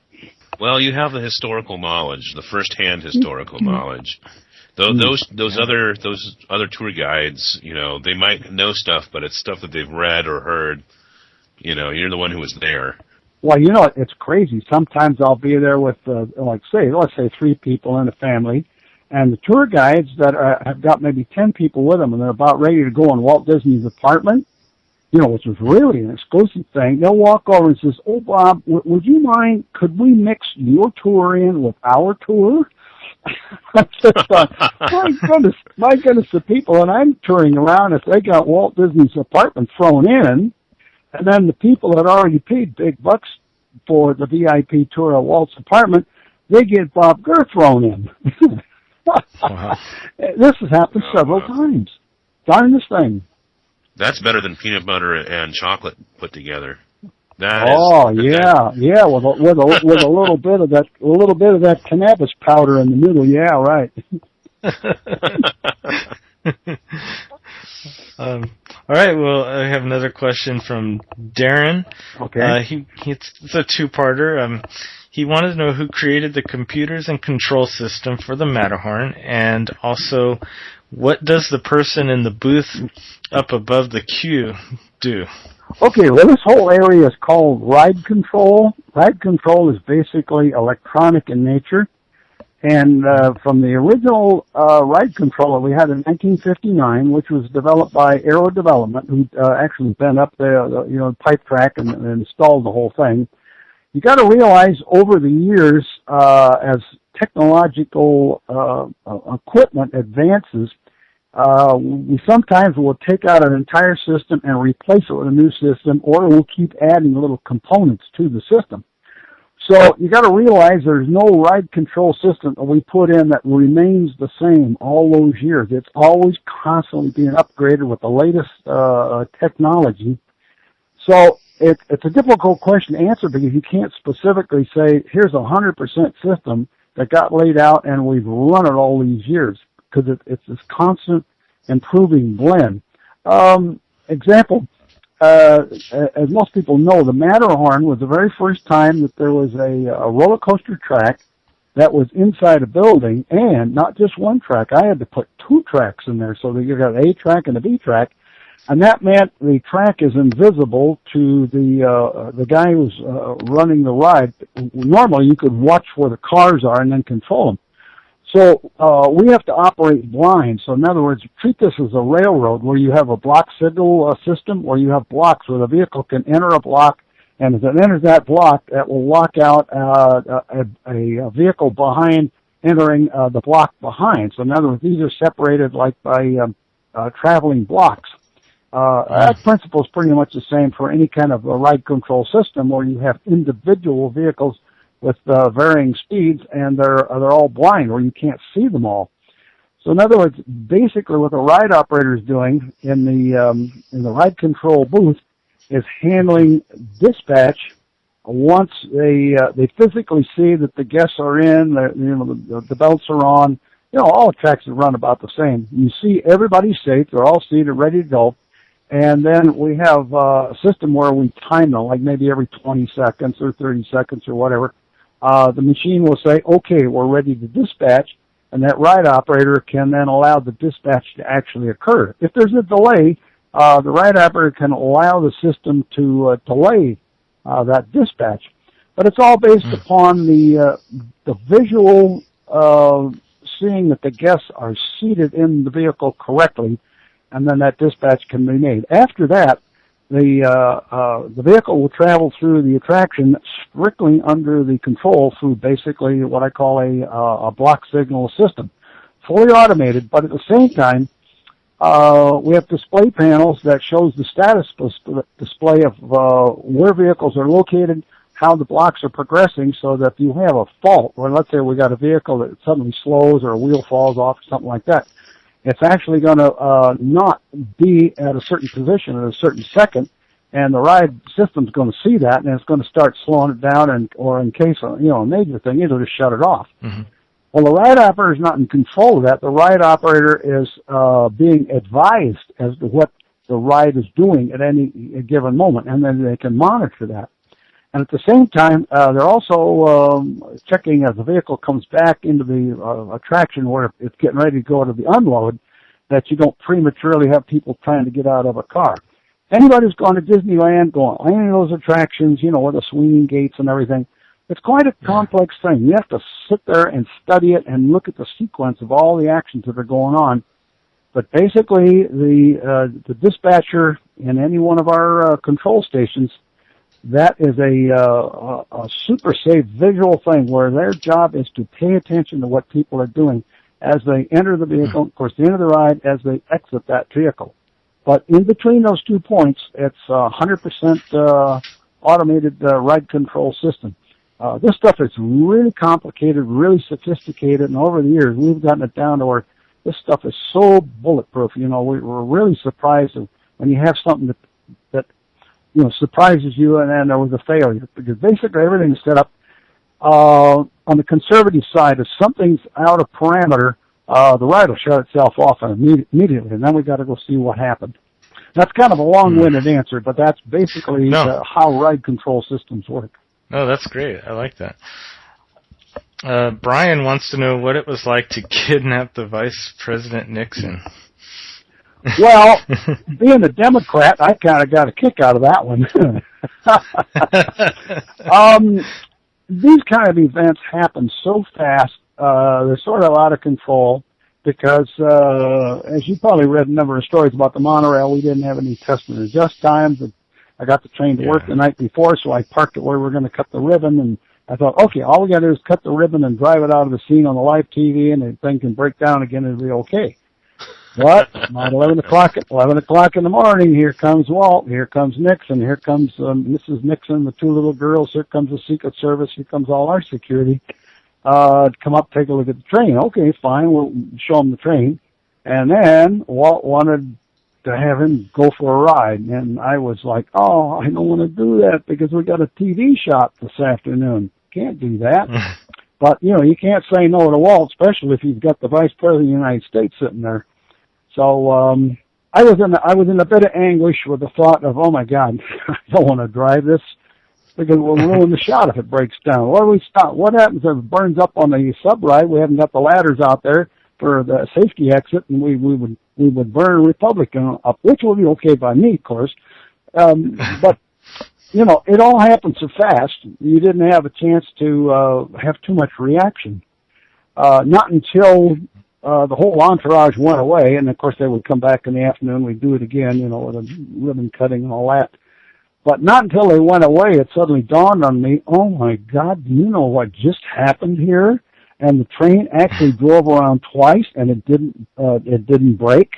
Well, you have the historical knowledge, the first-hand historical knowledge. Those other tour guides, they might know stuff, but it's stuff that they've read or heard. You're the one who was there. Well, it's crazy. Sometimes I'll be there with, let's say 3 people in a family, And the tour guides that have got maybe 10 people with them, and they're about ready to go in Walt Disney's apartment, which was really an exclusive thing, they'll walk over and says, "Oh, Bob, would you mind, could we mix your tour in with our tour?" I said, my goodness, the people that I'm touring around, if they got Walt Disney's apartment thrown in, and then the people that already paid big bucks for the VIP tour of Walt's apartment, they get Bob Gurr thrown in. Wow. This has happened several times. Darndest thing. That's better than peanut butter and chocolate put together. Yeah, with a little bit of that cannabis powder in the middle. Yeah, right. All right. Well, I have another question from Darren. Okay. It's a two-parter. He wanted to know who created the computers and control system for the Matterhorn, and also what does the person in the booth up above the queue do? Okay, well, this whole area is called ride control. Ride control is basically electronic in nature. And from the original ride control that we had in 1959, which was developed by Aero Development, who actually bent up the pipe track and installed the whole thing, you got to realize over the years, as technological equipment advances, we sometimes will take out an entire system and replace it with a new system, or we'll keep adding little components to the system. So you got to realize there's no ride control system that we put in that remains the same all those years. It's always constantly being upgraded with the latest technology. So it's a difficult question to answer because you can't specifically say, here's a 100% system that got laid out and we've run it all these years, because it's this constant improving blend. Example, as most people know, the Matterhorn was the very first time that there was a roller coaster track that was inside a building, and not just one track. I had to put two tracks in there, so that you got an A track and a B track, and that meant the track is invisible to the guy who's running the ride. Normally, you could watch where the cars are and then control them. So we have to operate blind. So in other words, treat this as a railroad where you have a block signal system, where you have blocks where the vehicle can enter a block, and as it enters that block, that will lock out a vehicle behind entering the block behind. So in other words, these are separated like by traveling blocks. That principle is pretty much the same for any kind of a ride control system where you have individual vehicles with varying speeds, and they're all blind, or you can't see them all. So in other words, basically what the ride operator is doing in the ride control booth is handling dispatch once they physically see that the guests are in, the belts are on. All attractions run about the same. You see everybody's safe; they're all seated, ready to go. And then we have a system where we time them, like maybe every 20 seconds or 30 seconds or whatever. The machine will say, okay, we're ready to dispatch, and that ride operator can then allow the dispatch to actually occur. If there's a delay, the ride operator can allow the system to delay that dispatch. But it's all based upon the visual seeing that the guests are seated in the vehicle correctly, and then that dispatch can be made. After that, the vehicle will travel through the attraction strictly under the control through basically what I call a block signal system, fully automated. But at the same time, we have display panels that shows the status display of where vehicles are located, how the blocks are progressing, so that if you have a fault, or let's say we got a vehicle that suddenly slows or a wheel falls off or something like that, it's actually going to not be at a certain position at a certain second, and the ride system's going to see that, and it's going to start slowing it down, or in case of a major thing, it'll just shut it off. Mm-hmm. Well, the ride operator is not in control of that. The ride operator is being advised as to what the ride is doing at any given moment, and then they can monitor that. And at the same time, they're also checking as the vehicle comes back into the attraction where it's getting ready to go to the unload, that you don't prematurely have people trying to get out of a car. Anybody who's gone to Disneyland, going on any of those attractions, with the swinging gates and everything, It's quite a complex thing. You have to sit there and study it and look at the sequence of all the actions that are going on. But basically, the dispatcher in any one of our control stations, that is a super safe visual thing where their job is to pay attention to what people are doing as they enter the vehicle, of course, the end of the ride, as they exit that vehicle. But in between those 2 points, it's 100% automated ride control system. This stuff is really complicated, really sophisticated, and over the years, we've gotten it down to where this stuff is so bulletproof. You know, we're really surprised when you have something that you know, surprises you and then there was a failure. Because basically everything's set up on the conservative side. If something's out of parameter, the ride will shut itself off immediately, and then we got to go see what happened. That's kind of a long-winded answer, but that's basically how ride control systems work. No, that's great. I like that. Brian wants to know what it was like to kidnap the Vice President Nixon. Well, being a Democrat, I kind of got a kick out of that one. These kind of events happen so fast, they're sort of out of control because, as you probably read a number of stories about the monorail, we didn't have any test and adjust times. I got the train to work the night before, so I parked it where we were going to cut the ribbon, and I thought, okay, all we got to do is cut the ribbon and drive it out of the scene on the live TV, and the thing can break down again and it'll be okay. But about 11 o'clock in the morning, here comes Walt, here comes Nixon, here comes Mrs. Nixon, the 2 little girls, here comes the Secret Service, here comes all our security, come up, take a look at the train. Okay, fine, we'll show them the train. And then Walt wanted to have him go for a ride, and I was like, oh, I don't want to do that because we got a TV shot this afternoon. Can't do that. But, you know, you can't say no to Walt, especially if you've got the Vice President of the United States sitting there. So I was in a bit of anguish with the thought of, oh my God, I don't want to drive this because we'll ruin the shot if it breaks down. What do we stop? What happens if it burns up on the sub ride? We haven't got the ladders out there for the safety exit, and we would burn a Republican up, which would be okay by me, of course. But you know, it all happened so fast. You didn't have a chance to have too much reaction. Not until the whole entourage went away, and of course they would come back in the afternoon. We'd do it again, you know, with a ribbon cutting and all that. But not until they went away, it suddenly dawned on me, oh my God, do you know what just happened here? And the train actually drove around twice, and it didn't break.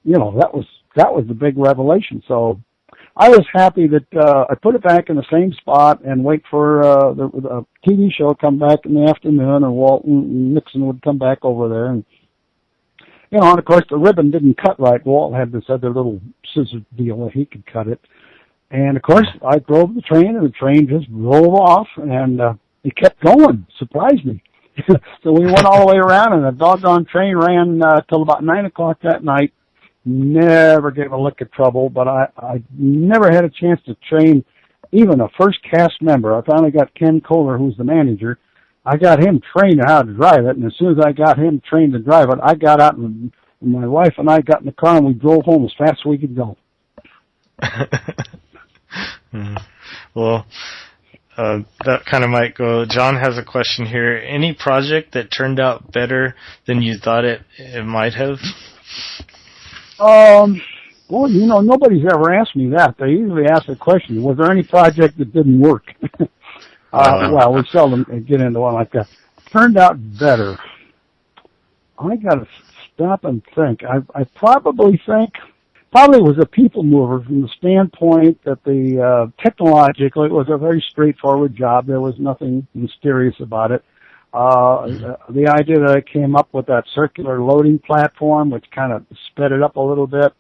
You know, that was the big revelation. So I was happy that I put it back in the same spot and wait for the TV show to come back in the afternoon, and Walt and Nixon would come back over there. And, you know, and of course the ribbon didn't cut right. Walt had this other little scissor deal that he could cut it. And, of course, I drove the train, and the train just drove off, and it kept going. Surprised me. So we went all the way around, and the doggone train ran till about 9 o'clock that night. Never gave a lick of trouble, but I never had a chance to train even a first cast member. I finally got Ken Kohler, who's the manager. I got him trained on how to drive it, and as soon as I got him trained to drive it, I got out, and my wife and I got in the car, and we drove home as fast as we could go. Well, that kind of might go. John has a question here. Any project that turned out better than you thought it might have? Well, you know, nobody's ever asked me that. They usually ask the question, was there any project that didn't work? Well, we seldom get into one like that. Turned out better. I got to stop and think. I probably was a people mover from the standpoint that the technologically it was a very straightforward job. There was nothing mysterious about it. The idea that I came up with that circular loading platform, which kind of sped it up a little bit.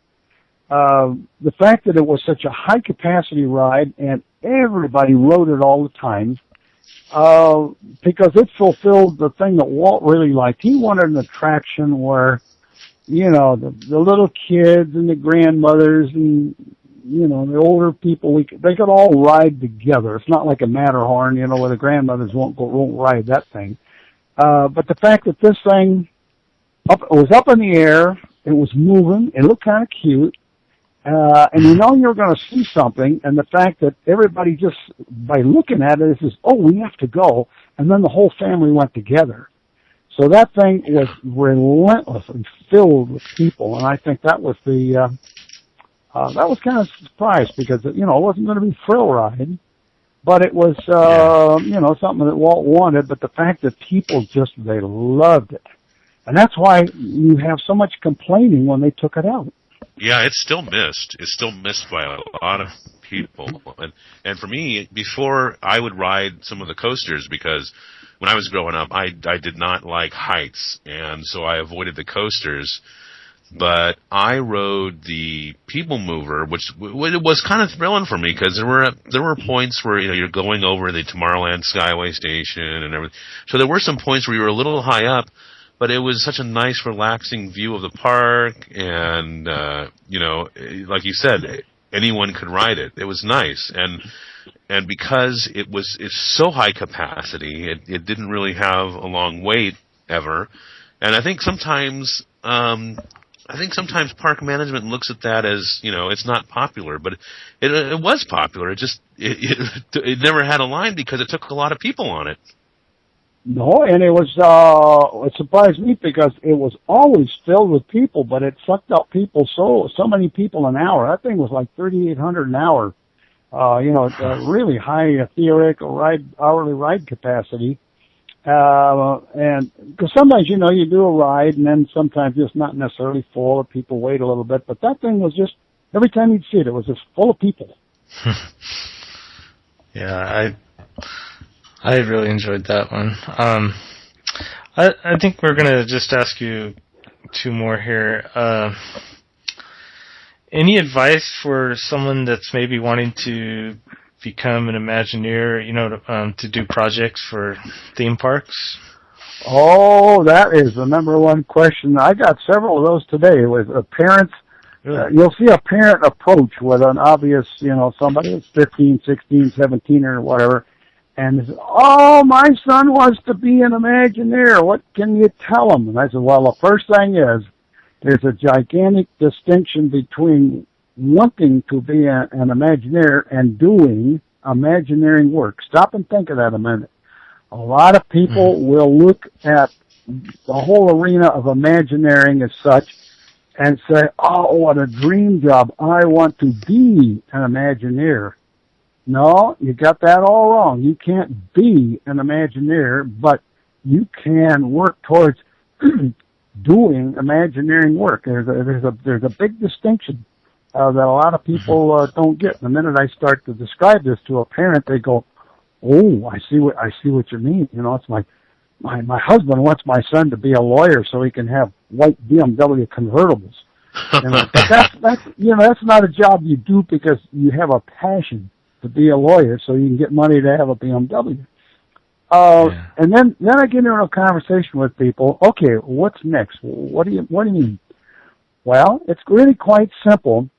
The fact that it was such a high capacity ride and everybody rode it all the time, because it fulfilled the thing that Walt really liked. He wanted an attraction where, you know, the little kids and the grandmothers and, you know, the older people, they could all ride together. It's not like a Matterhorn, you know, where the grandmothers won't ride that thing. But the fact that this thing was up in the air, it was moving, it looked kind of cute, and you know you're going to see something, and the fact that everybody just, by looking at it, says, oh, we have to go, and then the whole family went together. So that thing was relentlessly filled with people, and I think that was that was kind of a surprise because, you know, it wasn't going to be thrill ride, but it was, you know, something that Walt wanted, but the fact that people just, they loved it. And that's why you have so much complaining when they took it out. Yeah, it's still missed. It's still missed by a lot of people. And for me, before I would ride some of the coasters because when I was growing up, I did not like heights, and so I avoided the coasters. But I rode the People Mover, which it was kind of thrilling for me because there were points where, you know, you're going over the Tomorrowland Skyway Station and everything. So there were some points where you were a little high up, but it was such a nice, relaxing view of the park, and you know, like you said, anyone could ride it. It was nice, and because it's so high capacity, it didn't really have a long wait ever, and I think sometimes park management looks at that as, you know, it's not popular, but it was popular. It never had a line because it took a lot of people on it. No, and it surprised me because it was always filled with people, but it sucked out people so many people an hour. That thing was like 3,800 an hour. You know, really high theoretical hourly ride capacity. And because sometimes, you know, you do a ride and then sometimes it's not necessarily full or people wait a little bit, but that thing was just, every time you'd see it, it was just full of people. Yeah, I really enjoyed that one. I think we're going to just ask you two more here. Any advice for someone that's maybe wanting to become an Imagineer, you know, to do projects for theme parks? Oh, that is the number one question. I got several of those today with parents. Really? You'll see a parent approach with an obvious, you know, somebody that's 15, 16, 17 or whatever, and says, oh, my son wants to be an Imagineer. What can you tell him? And I said, well, the first thing is there's a gigantic distinction between wanting to be an Imagineer and doing Imagineering work. Stop and think of that a minute. A lot of people will look at the whole arena of Imagineering as such and say, oh, what a dream job. I want to be an Imagineer. No, you got that all wrong. You can't be an Imagineer, but you can work towards doing Imagineering work. There's a big distinction that a lot of people don't get. The minute I start to describe this to a parent, they go, "Oh, I see what you mean." You know, it's like my husband wants my son to be a lawyer so he can have white BMW convertibles. You know, but that's not a job you do because you have a passion to be a lawyer so you can get money to have a BMW. And then I get into a conversation with people. Okay, what's next? What do you mean? Well, it's really quite simple.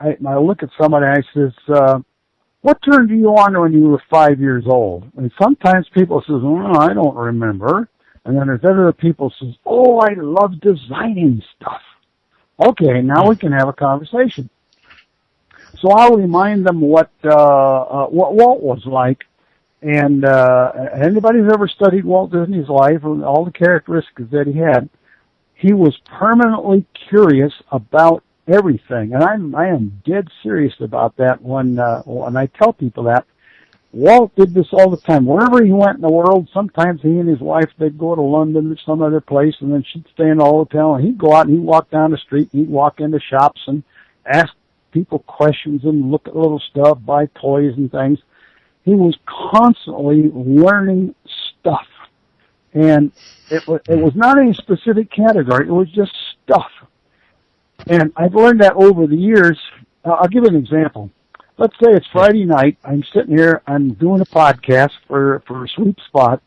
I look at somebody and I says, what turned you on when you were 5 years old? And sometimes people says, oh, I don't remember. And then there's other people says, oh, I love designing stuff. Okay, now we can have a conversation. So I'll remind them what Walt was like. And anybody who's ever studied Walt Disney's life and all the characteristics that he had, he was permanently curious about everything. And I am dead serious about that when I tell people that. Walt did this all the time. Wherever he went in the world, sometimes he and his wife, they'd go to London or some other place, and then she'd stay in the hotel, and he'd go out and he'd walk down the street, and he'd walk into shops and ask people questions and look at little stuff, buy toys and things. He was constantly learning stuff. And it was not any specific category. It was just stuff. And I've learned that over the years. I'll give an example. Let's say it's Friday night. I'm sitting here. I'm doing a podcast for Sweep Spot.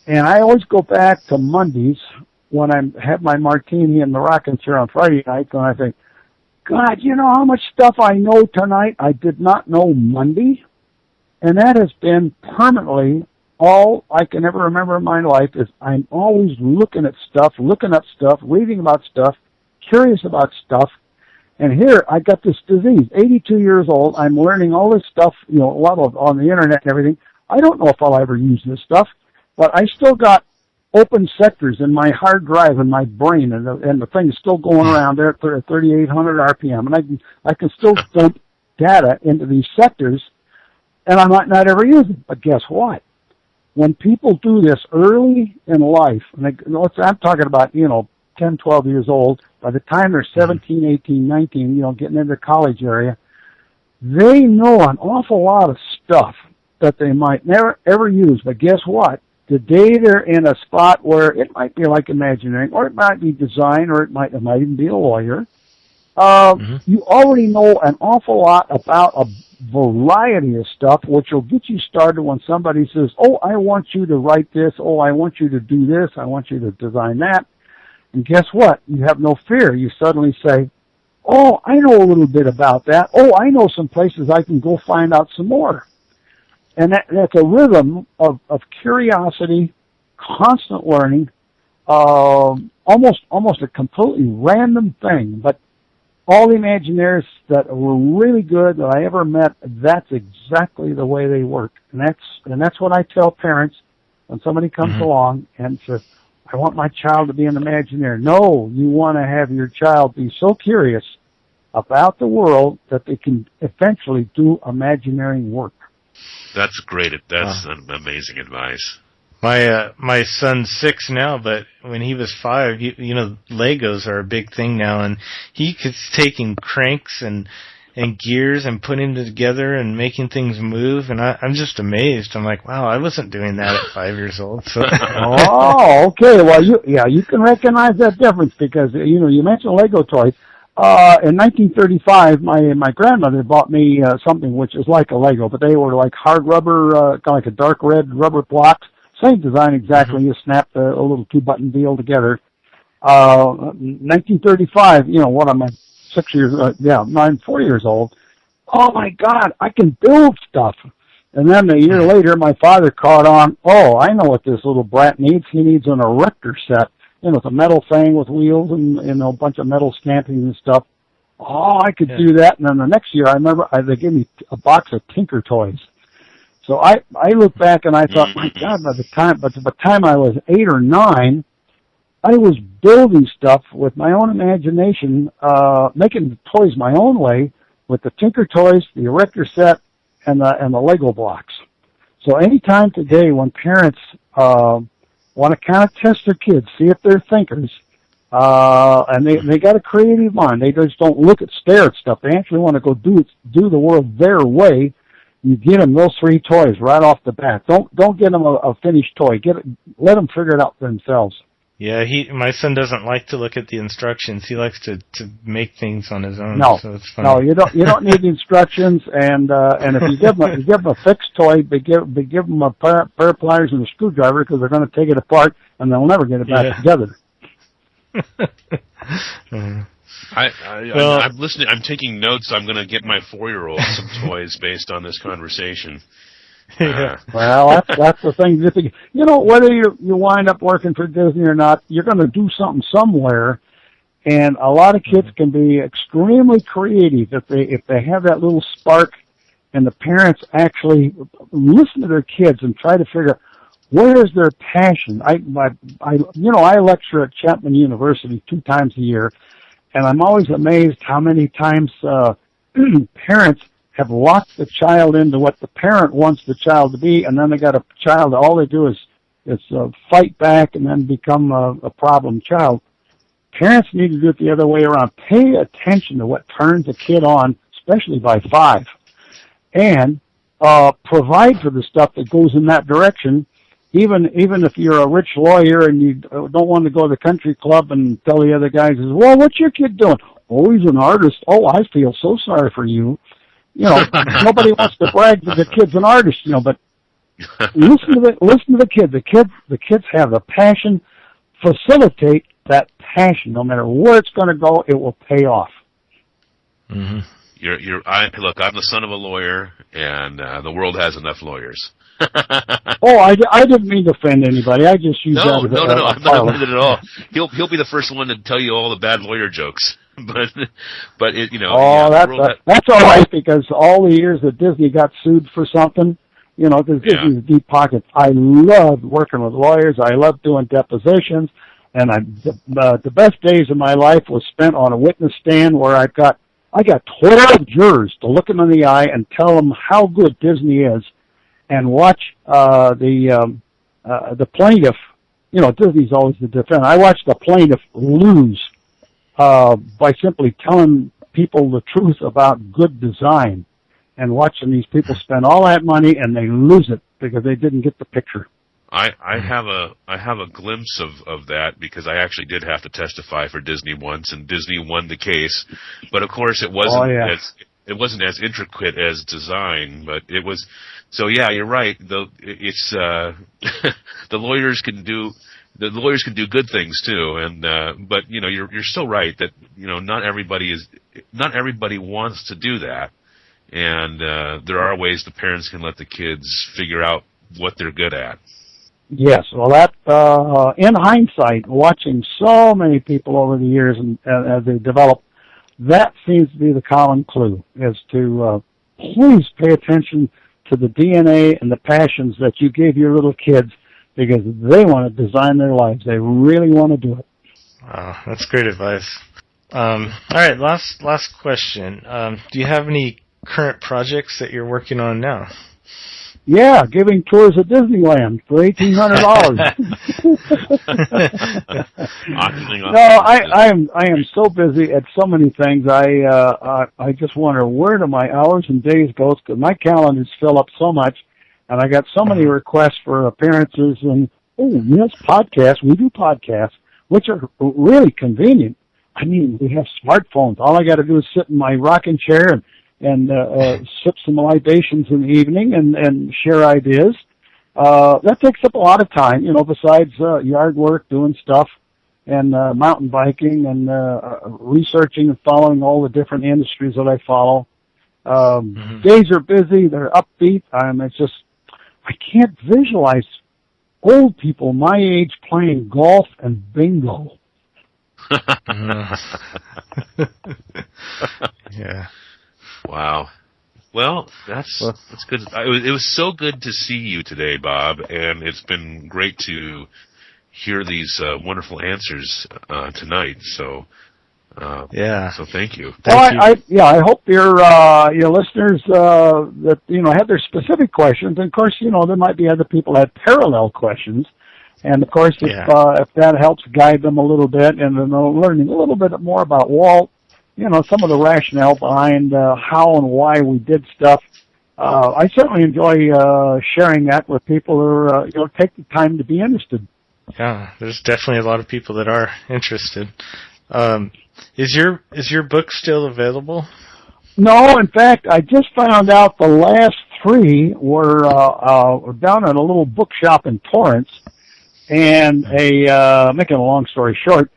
And I always go back to Mondays when I have my martini in the rocking chair on Friday night. And I think, God, you know how much stuff I know tonight I did not know Monday? And that has been permanently all I can ever remember in my life is I'm always looking at stuff, looking up stuff, reading about stuff, curious about stuff. And here, I got this disease, 82 years old. I'm learning all this stuff, a lot of on the internet and everything. I don't know if I'll ever use this stuff, but I still got open sectors in my hard drive in my brain, and the thing is still going around there at 3,800 RPM, and I can still dump data into these sectors, and I might not ever use it. But guess what? When people do this early in life, and I'm talking about 10, 12 years old, by the time they're 17, 18, 19, getting into the college area, they know an awful lot of stuff that they might never, ever use. But guess what? The day they're in a spot where it might be like Imagineering, or it might be design, or it might even be a lawyer, you already know an awful lot about a variety of stuff, which will get you started when somebody says, oh, I want you to write this, oh, I want you to do this, I want you to design that. And guess what? You have no fear. You suddenly say, oh, I know a little bit about that. Oh, I know some places I can go find out some more. And that's a rhythm of curiosity, constant learning, almost a completely random thing. But all the Imagineers that were really good that I ever met, that's exactly the way they work. And that's what I tell parents when somebody comes along and says, I want my child to be an Imagineer. No, you want to have your child be so curious about the world that they can eventually do Imagineering work. That's great. That's amazing advice. My son's 6 now, but when he was 5, Legos are a big thing now, and he's taking cranks and gears and putting them together and making things move, and I'm just amazed. I'm like, wow, I wasn't doing that at 5 years old. So. Oh, okay. Well, you can recognize that difference because you mentioned Lego toys. In 1935, my grandmother bought me something which is like a Lego, but they were like hard rubber, kind of like a dark red rubber blocks. Same design exactly. You snapped a little 2-button deal together. 1935. What am I? 6 years? 4 years old. Oh my God! I can build stuff. And then a year later, my father caught on. Oh, I know what this little brat needs. He needs an erector set. It's a metal thing with wheels and a bunch of metal stampings and stuff. Oh, I could do that. And then the next year, I remember they gave me a box of Tinker toys. So I look back and I thought, my God, by the time I was 8 or 9, I was building stuff with my own imagination, making the toys my own way with the Tinker toys, the erector set, and the Lego blocks. So anytime today when parents want to kind of test their kids, see if they're thinkers, and they got a creative mind. They just don't stare at stuff. They actually want to go do the world their way. You get them those 3 toys right off the bat. Don't get them a finished toy. Let them figure it out for themselves. Yeah, my son doesn't like to look at the instructions. He likes to make things on his own. No, so it's funny. No, you don't need the instructions. And if you give them a fixed toy, give them a pair of pliers and a screwdriver because they're going to take it apart and they'll never get it back together. I'm listening. I'm taking notes. I'm going to get my 4-year-old some toys based on this conversation. Well, that's the thing. Whether you wind up working for Disney or not, you're going to do something somewhere. And a lot of kids can be extremely creative if they have that little spark, and the parents actually listen to their kids and try to figure where is their passion. I lecture at Chapman University 2 times a year, and I'm always amazed how many times parents have locked the child into what the parent wants the child to be, and then they got a child, all they do is fight back and then become a problem child. Parents need to do it the other way around. Pay attention to what turns a kid on, especially by 5, and provide for the stuff that goes in that direction. Even if you're a rich lawyer and you don't want to go to the country club and tell the other guys, well, what's your kid doing? Oh, he's an artist. Oh, I feel so sorry for you. Nobody wants to brag that the kid's an artist, but listen to the kid. The kids have the passion. Facilitate that passion. No matter where it's going to go, it will pay off. Mm-hmm. Look, I'm the son of a lawyer, and the world has enough lawyers. Oh, I didn't mean to offend anybody. I just used that as No, I'm not offended at all. He'll be the first one to tell you all the bad lawyer jokes. but it, Oh, that's all right, because all the years that Disney got sued for something, because Disney's deep pockets. I loved working with lawyers. I loved doing depositions, and the best days of my life was spent on a witness stand where I got 12 jurors to look them in the eye and tell them how good Disney is, and watch the plaintiff. Disney's always the defendant. I watched the plaintiff lose by simply telling people the truth about good design, and watching these people spend all that money and they lose it because they didn't get the picture. I have a glimpse of that, because I actually did have to testify for Disney once, and Disney won the case. But of course, it wasn't as intricate as design, but it was. So yeah, you're right. It's the lawyers can do good things too, and but you're so right that not everybody wants to do that, and there are ways the parents can let the kids figure out what they're good at. Yes, well, that in hindsight, watching so many people over the years and as they develop, that seems to be the common clue: is to please pay attention to the DNA and the passions that you gave your little kids, because they want to design their lives. They really want to do it. Wow, that's great advice. All right, last question. Do you have any current projects that you're working on now? Yeah, giving tours at Disneyland for $1,800. No, I am so busy at so many things. I just wonder, where do my hours and days go? Because my calendars fill up so much, and I got so many requests for appearances. And podcasts. We do podcasts, which are really convenient. I mean, we have smartphones. All I got to do is sit in my rocking chair and sip some libations in the evening and share ideas. That takes up a lot of time, besides yard work, doing stuff, and mountain biking, and researching and following all the different industries that I follow. Days are busy, they're upbeat. I can't visualize old people my age playing golf and bingo. Yeah. Wow. Well, that's good. It was so good to see you today, Bob, and it's been great to hear these wonderful answers tonight. So, So thank you. I hope your listeners that had their specific questions. And of course, there might be other people that have parallel questions. And of course, if that helps guide them a little bit and learning a little bit more about Walt, some of the rationale behind how and why we did stuff. I certainly enjoy sharing that with people who take the time to be interested. Yeah, there's definitely a lot of people that are interested. Is your book still available? No, in fact, I just found out the last 3 were down at a little bookshop in Torrance, and making a long story short,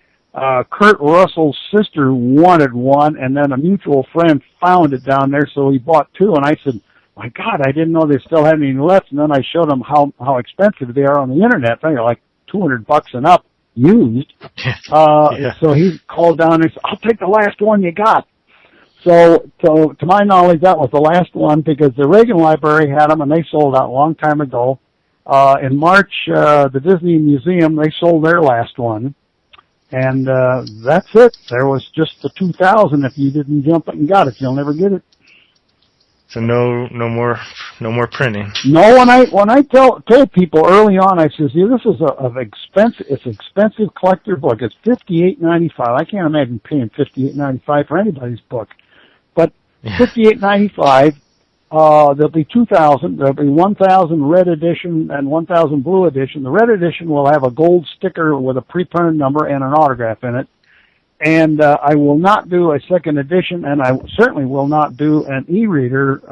Kurt Russell's sister wanted one, and then a mutual friend found it down there, so he bought 2. And I said, "My God, I didn't know they still had any left." And then I showed him how expensive they are on the internet. They're like $200 and up used. So he called down and said, "I'll take the last one you got." So to my knowledge, that was the last one, because the Reagan Library had them, and they sold out a long time ago. In March, the Disney Museum, they sold their last one. And that's it. There was just the 2,000. If you didn't jump it and got it, you'll never get it. So no more printing. No, when I told people early on, I says, this is it's an expensive collector book. It's $58.95. I can't imagine paying $58.95 for anybody's book. But $58.95. There'll be 2,000. There'll be 1,000 red edition and 1,000 blue edition. The red edition will have a gold sticker with a pre-printed number and an autograph in it. And I will not do a second edition, and I certainly will not do an e-reader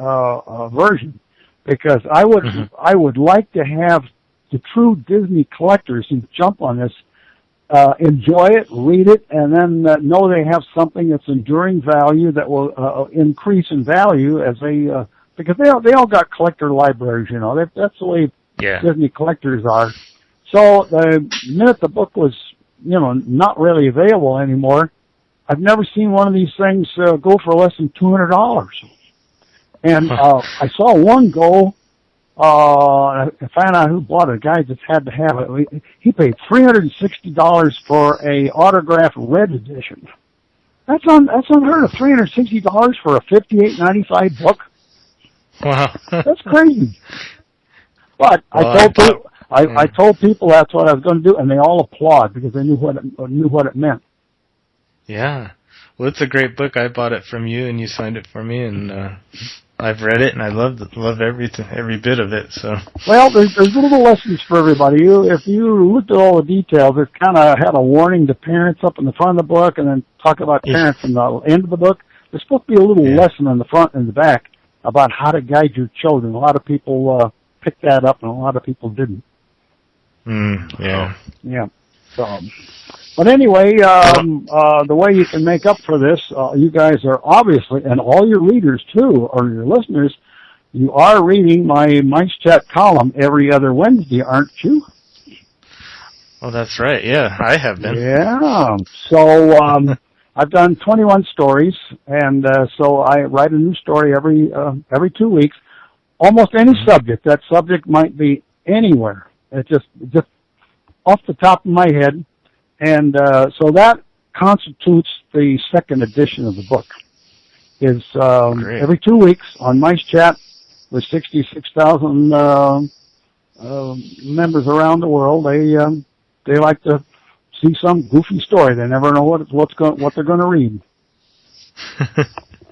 version, because I would like to have the true Disney collectors who jump on this enjoy it, read it, and then know they have something that's enduring value that will increase in value as they because they all got collector libraries, that's the way Disney collectors are. So the minute the book was not really available anymore, I've never seen one of these things go for less than $200. And I saw one go. I found out who bought it. A guy just had to have it. He paid $360 for a autographed red edition. That's unheard of. $360 for a $58.95 book. Wow. That's crazy. But Well, I told people that's what I was going to do, and they all applaud because they knew what it meant. Yeah. Well, it's a great book. I bought it from you, and you signed it for me, and I've read it, and I love every bit of it. So. Well, there's little lessons for everybody. If you looked at all the details, it kind of had a warning to parents up in the front of the book, and then talk about parents in the end of the book. There's supposed to be a little lesson in the front and the back about how to guide your children. A lot of people picked that up, and a lot of people didn't. Yeah. Yeah. So, but anyway, the way you can make up for this, you guys are obviously, and all your readers too, or your listeners, you are reading my Mice Chat column every other Wednesday, aren't you? Oh, that's right. Yeah, I have been. Yeah. So, I've done 21 stories, and so I write a new story every 2 weeks. Almost any subject. That subject might be anywhere. It's just off the top of my head. And so that constitutes the second edition of the book. Is every 2 weeks on Mice Chat with 66,000 members around the world. They like to see some goofy story. They never know what they're going to read.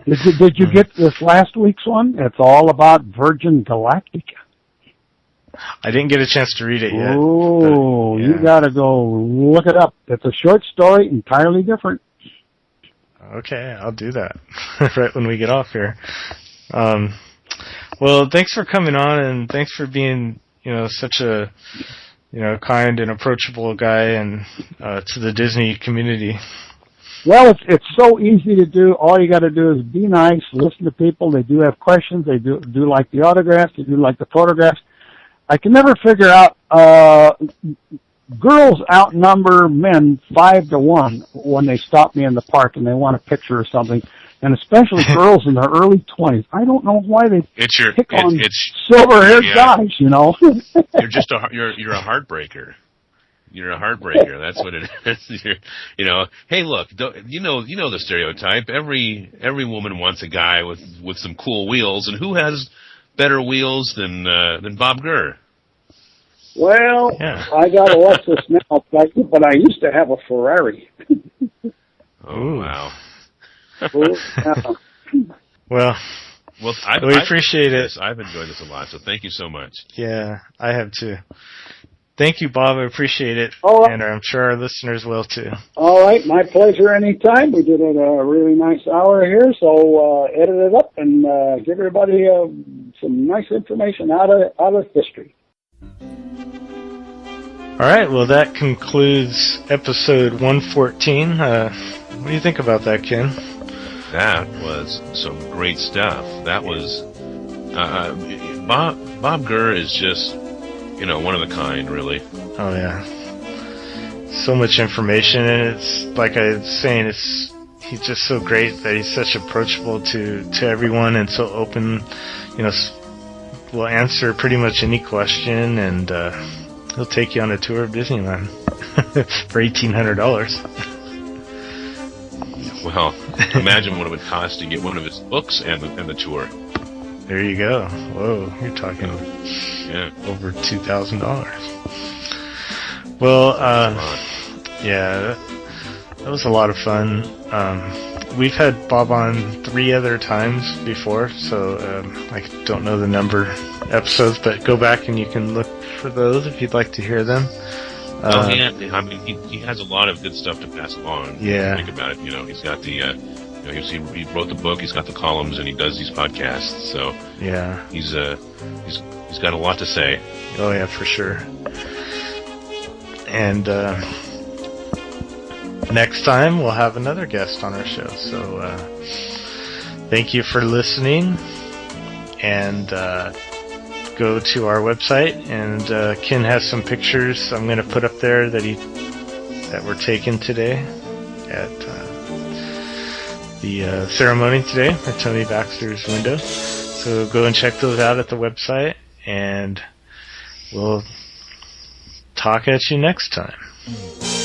Did you get this last week's one? It's all about Virgin Galactica. I didn't get a chance to read it yet. Oh, you gotta go look it up. It's a short story, entirely different. Okay, I'll do that right when we get off here. Well, thanks for coming on, and thanks for being, such a, kind and approachable guy, and to the Disney community. Well, it's so easy to do. All you got to do is be nice, listen to people. They do have questions. They do like the autographs. They do like the photographs. I can never figure out, girls outnumber men 5-1 when they stop me in the park and they want a picture or something, and especially girls in their early 20s. I don't know why they pick on silver-haired guys, You're just you're a heartbreaker. You're a heartbreaker. That's what it is. Hey, look, you know the stereotype. Every woman wants a guy with some cool wheels, and who has better wheels than Bob Gurr? Well, yeah. I got a Lexus now, but I used to have a Ferrari. Oh, wow. Well, we appreciate it. I've enjoyed this a lot, so thank you so much. Yeah, I have too. Thank you, Bob. I appreciate it, and I'm sure our listeners will too. All right, my pleasure anytime. We did a really nice hour here, so edit it up and give everybody some nice information out of history. All right, well, that concludes episode 114. What do you think about that, Ken? That was some great stuff. That was Bob Gurr is just one of a kind, really. Oh yeah, so much information, and it's like I was saying, he's just so great that he's such approachable to everyone and so open. Will answer pretty much any question, and he'll take you on a tour of Disneyland for $1,800. Well, imagine what it would cost to get one of his books and the tour. There you go. Whoa, you're talking over $2,000. Well, that was a lot of fun. We've had Bob on 3 other times before, so I don't know the number episodes, but go back and you can look for those if you'd like to hear them. He has a lot of good stuff to pass along. Yeah. Think about it. He's got the, he wrote the book, he's got the columns, and he does these podcasts. So yeah, he's got a lot to say. Oh yeah, for sure. And next time we'll have another guest on our show. So thank you for listening, and go to our website, and Ken has some pictures I'm going to put up there that were taken today at the ceremony today at Tony Baxter's window. So go and check those out at the website, and we'll talk at you next time.